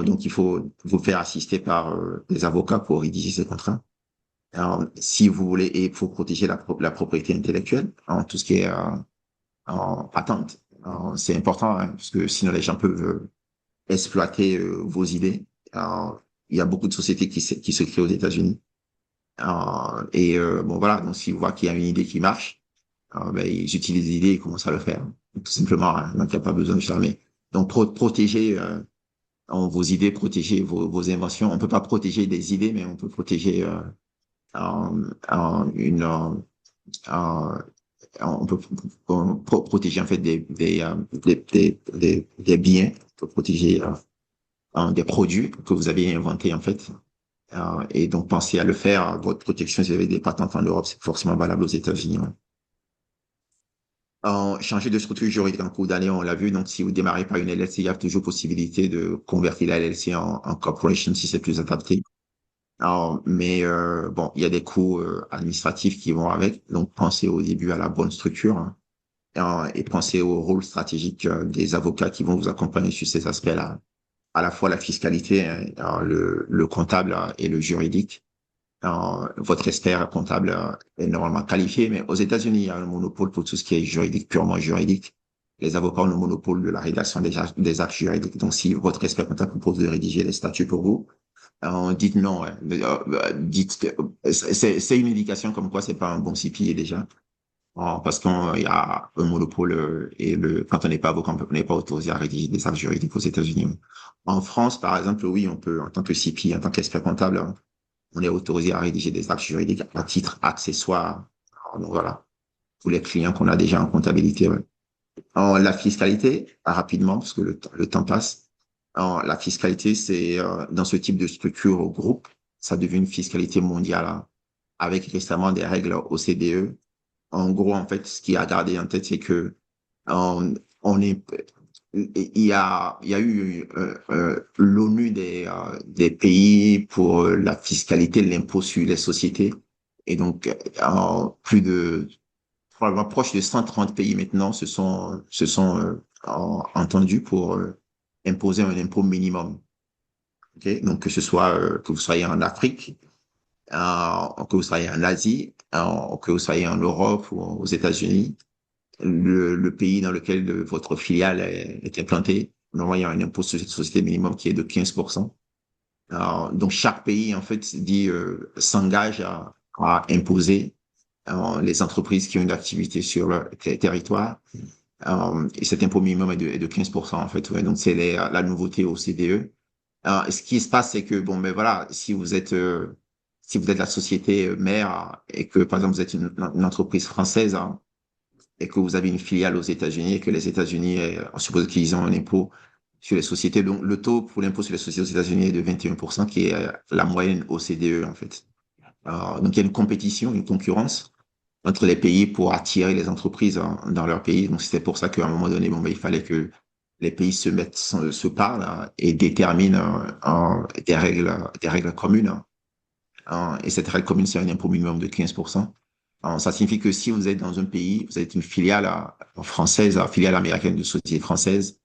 Donc il faut vous faire assister par des avocats pour rédiger ces contrats. Alors, si vous voulez, et pour protéger la propriété intellectuelle, tout ce qui est en patente, c'est important hein, parce que sinon les gens peuvent exploiter vos idées. Il y a beaucoup de sociétés qui se créent aux États-Unis. Bon voilà, donc s'ils voient qu'il y a une idée qui marche, ben, ils utilisent l'idée et commencent à le faire. Tout simplement, hein, donc il n'y a pas besoin de fermer. Donc protéger vos idées, protéger vos inventions. On peut pas protéger des idées, mais on peut protéger une on peut protéger en fait des biens, on peut protéger des produits que vous avez inventés en fait. Et donc pensez à le faire. Votre protection, si vous avez des patentes en Europe, c'est forcément valable aux États-Unis. Ouais. Changer de structure juridique en cours d'année, on l'a vu. Donc si vous démarrez par une LLC, il y a toujours possibilité de convertir la LLC en corporation si c'est plus adapté. Mais bon, il y a des coûts administratifs qui vont avec. Donc pensez au début à la bonne structure, hein. et pensez au rôle stratégique des avocats qui vont vous accompagner sur ces aspects-là, à la fois la fiscalité, hein, le comptable et le juridique. Votre expert comptable est normalement qualifié, mais aux États-Unis, il y a un monopole pour tout ce qui est juridique, purement juridique. Les avocats ont le monopole de la rédaction des actes juridiques. Donc, si votre expert comptable propose de rédiger les statuts pour vous, dites non. Ouais. Dites que c'est une indication comme quoi c'est pas un bon CPA déjà. Parce qu'il y a un monopole quand on n'est pas avocat, on n'est pas autorisé à rédiger des actes juridiques aux États-Unis. En France, par exemple, oui, on peut, en tant que CPA, en tant qu'expert comptable, on est autorisé à rédiger des actes juridiques à titre accessoire. Donc voilà, pour les clients qu'on a déjà en comptabilité. Ouais. La fiscalité, rapidement, parce que le temps passe. La fiscalité, c'est dans ce type de structure au groupe, ça devient une fiscalité mondiale, hein, avec récemment des règles OCDE. En gros, en fait, ce qu'il y a à garder en tête, c'est que on est il y a eu l'ONU des pays pour la fiscalité, l'impôt sur les sociétés. Et donc, probablement proche de 130 pays maintenant se sont entendus pour imposer un impôt minimum. Okay? Donc, que vous soyez en Afrique, que vous soyez en Asie, que vous soyez en Europe ou aux États-Unis, le pays dans lequel votre filiale est implantée. Normalement, il y a un impôt sur cette société minimum qui est de 15%. Donc, chaque pays, en fait, s'engage à imposer les entreprises qui ont une activité sur leur territoire. Et cet impôt minimum est de 15%, en fait. Ouais. Donc, c'est la nouveauté au CDE. Ce qui se passe, c'est que, bon, ben voilà, si vous êtes la société mère et que, par exemple, vous êtes une entreprise française, hein, et que vous avez une filiale aux États-Unis et que les États-Unis, on suppose qu'ils ont un impôt sur les sociétés. Donc, le taux pour l'impôt sur les sociétés aux États-Unis est de 21%, qui est la moyenne OCDE, en fait. Donc, il y a une compétition, une concurrence entre les pays pour attirer les entreprises dans leur pays. Donc, c'était pour ça qu'à un moment donné, bon, ben, il fallait que les pays se parlent, hein, et déterminent des règles communes, hein. Et cette règle commune, c'est un impôt minimum de 15%. Ça signifie que si vous êtes dans un pays, vous êtes une filiale française, filiale américaine de société française,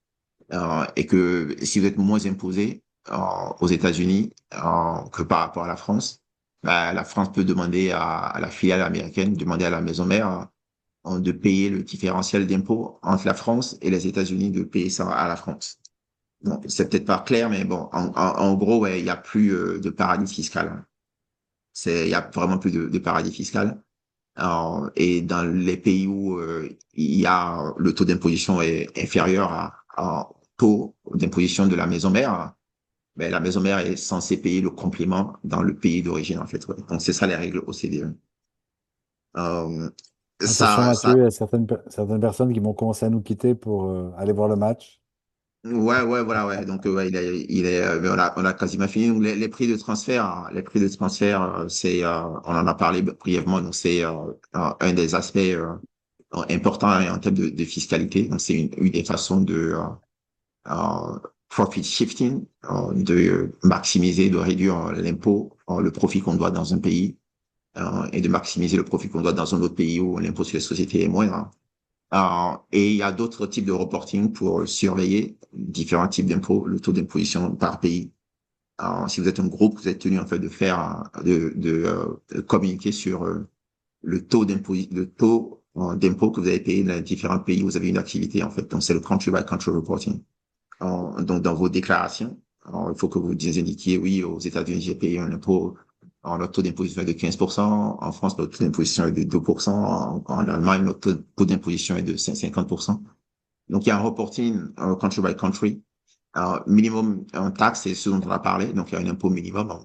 et que si vous êtes moins imposé aux États-Unis que par rapport à la France, bah, la France peut demander à la filiale américaine, demander à la maison mère de payer le différentiel d'impôt entre la France et les États-Unis, de payer ça à la France. Bon, c'est peut-être pas clair, mais bon, en gros, ouais, il y a plus de paradis fiscal, hein. Il y a vraiment plus de paradis fiscal. Et dans les pays où il y a le taux d'imposition est inférieur au taux d'imposition de la maison mère, ben, la maison mère est censée payer le complément dans le pays d'origine, en fait. Ouais. Donc, c'est ça les règles OCDE. Euh, Attention, ça, Mathieu, il y a certaines personnes qui vont commencer à nous quitter pour aller voir le match. ouais, ouais, voilà, ouais. Donc, ouais, on a quasiment fini. Donc, les prix de transfert, hein, on en a parlé brièvement. Donc, c'est un des aspects importants, hein, en termes de fiscalité. Donc, c'est une des façons de profit shifting, de maximiser, de réduire l'impôt, le profit qu'on doit dans un pays, et de maximiser le profit qu'on doit dans un autre pays où l'impôt sur les sociétés est moindre, hein. Et il y a d'autres types de reporting pour surveiller différents types d'impôts, le taux d'imposition par pays. Si vous êtes un groupe, vous êtes tenu en fait de communiquer sur le taux d'impôt que vous avez payé dans les différents pays où vous avez une activité, en fait. Donc, c'est le country by country reporting. Donc, dans vos déclarations, il faut que vous indiquiez, oui, aux États-Unis, j'ai payé un impôt. Notre taux d'imposition est de 15%. En France, notre taux d'imposition est de 2%. En Allemagne, notre taux d'imposition est de 50%. Donc, il y a un reporting country by country. Minimum en taxe, c'est ce dont on a parlé. Donc, il y a un impôt minimum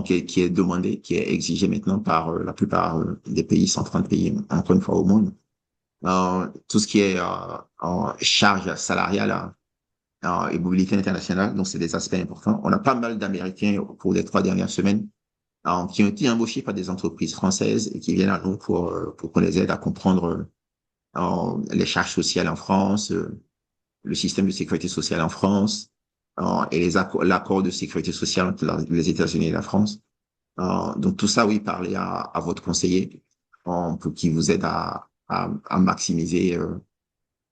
qui est demandé, qui est exigé maintenant par la plupart des pays, 130 pays, encore une fois, au monde. Tout ce qui est en charge salariale, et mobilité internationale, donc c'est des aspects importants. On a pas mal d'Américains au cours des 3 dernières semaines qui ont été embauchés par des entreprises françaises et qui viennent à nous pour qu'on les aide à comprendre les charges sociales en France, le système de sécurité sociale en France, et l'accord de sécurité sociale entre les États-Unis et la France. Donc tout ça, oui, parlez à votre conseiller pour qu'il vous aide à maximiser,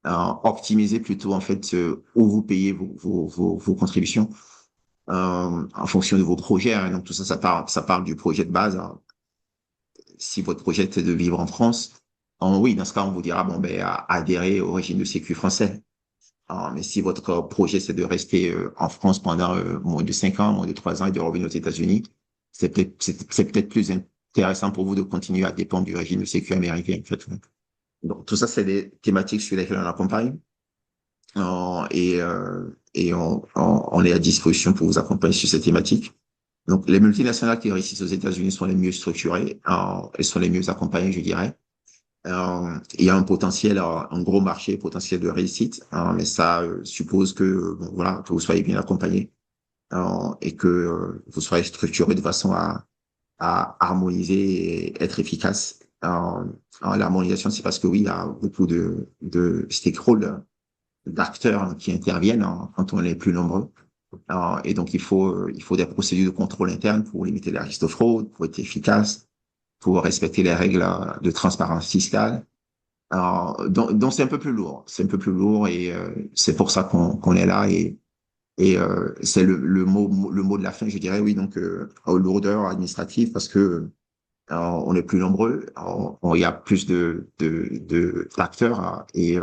optimiser plutôt en fait où vous payez vos contributions en fonction de vos projets, hein. Donc tout ça, ça parle du projet de base, hein. Si votre projet est de vivre en France, oui, dans ce cas, on vous dira bon ben adhérer au régime de sécu français. Mais si votre projet c'est de rester en France pendant moins de 5 ans, moins de 3 ans et de revenir aux États-Unis, c'est peut-être plus intéressant pour vous de continuer à dépendre du régime de sécu américain, en fait. Donc tout ça, c'est des thématiques sur lesquelles on accompagne. Et on est à disposition pour vous accompagner sur ces thématiques. Donc, les multinationales qui réussissent aux États-Unis sont les mieux structurées, elles sont les mieux accompagnées, je dirais. Il y a un potentiel, un gros marché potentiel de réussite, mais ça suppose que, bon, voilà, que vous soyez bien accompagné et que vous soyez structuré de façon à harmoniser et être efficace. L'harmonisation, c'est parce que oui, il y a beaucoup de stakeholders, d'acteurs qui interviennent quand on est plus nombreux. Et donc, il faut des procédures de contrôle interne pour limiter les risques de fraude, pour être efficace, pour respecter les règles de transparence fiscale. Donc c'est un peu plus lourd. C'est un peu plus lourd et c'est pour ça qu'on est là. Et c'est le mot de la fin, je dirais, oui, donc lourdeur administrative parce que on est plus nombreux, il y a plus d'acteurs et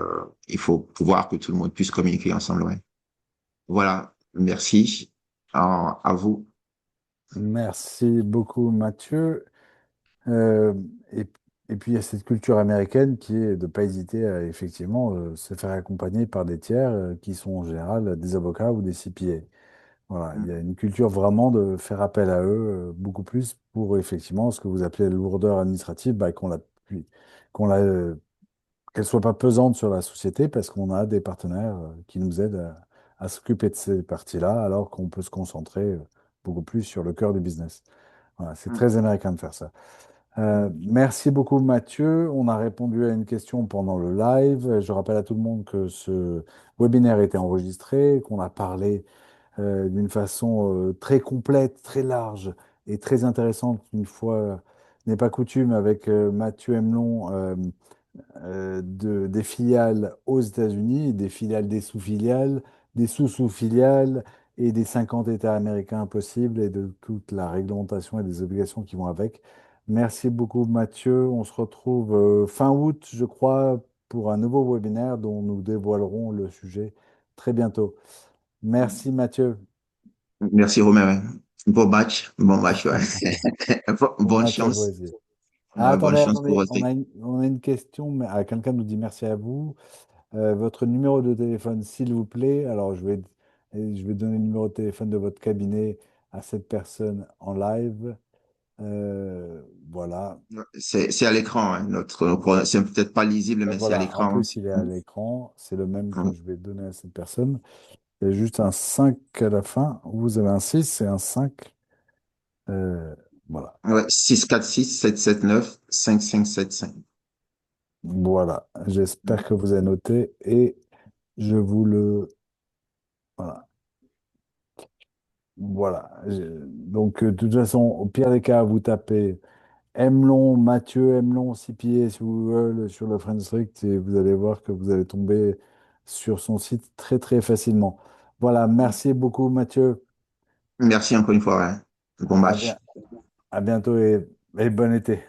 il faut pouvoir que tout le monde puisse communiquer ensemble. Ouais. Voilà, merci à vous. Merci beaucoup, Mathieu. Euh, et, et puis, il y a cette culture américaine qui est de ne pas hésiter à effectivement se faire accompagner par des tiers qui sont en général des avocats ou des CPA. Voilà, il y a une culture vraiment de faire appel à eux beaucoup plus pour effectivement ce que vous appelez la lourdeur administrative, bah, qu'on la, qu'elle soit pas pesante sur la société parce qu'on a des partenaires qui nous aident à s'occuper de ces parties-là alors qu'on peut se concentrer beaucoup plus sur le cœur du business. Voilà, c'est très américain de faire ça. Merci beaucoup Mathieu. On a répondu à une question pendant le live. Je rappelle à tout le monde que ce webinaire était enregistré, qu'on a parlé d'une façon très complète, très large et très intéressante, une fois n'est pas coutume, avec Mathieu Emelon, des filiales aux États-Unis, des filiales des sous-filiales, des sous-sous-filiales et des 50 États américains possibles et de toute la réglementation et des obligations qui vont avec. Merci beaucoup Mathieu. On se retrouve fin août, je crois, pour un nouveau webinaire dont nous dévoilerons le sujet très bientôt. Merci Mathieu. Merci Romain. Bon match, ouais. Bon Bonne match à vous chance, aussi. Ah, bonne attendez, chance pour attendez, votre équipe. on a une question, mais quelqu'un nous dit merci à vous. Votre numéro de téléphone, s'il vous plaît. Alors, je vais donner le numéro de téléphone de votre cabinet à cette personne en live. Voilà. C'est à l'écran, hein, c'est peut-être pas lisible, Ben mais c'est à voilà, en l'écran. plus, il est à l'écran. C'est le même que Hein. je vais donner à cette personne. Il y a juste un 5 à la fin. Vous avez un 6 et un 5. Euh, voilà. Ouais, 646 779 5575. Voilà. J'espère que vous avez noté et je vous le... Voilà. Voilà. Donc, de toute façon, au pire des cas, vous tapez Emelon, Mathieu Emelon, 6 pieds, si vous voulez, sur le Friend Strict, et vous allez voir que vous allez tomber sur son site très, très facilement. Voilà. Merci beaucoup, Mathieu. Merci encore une fois, ouais. Bon À, match. bien- à bientôt et bon été.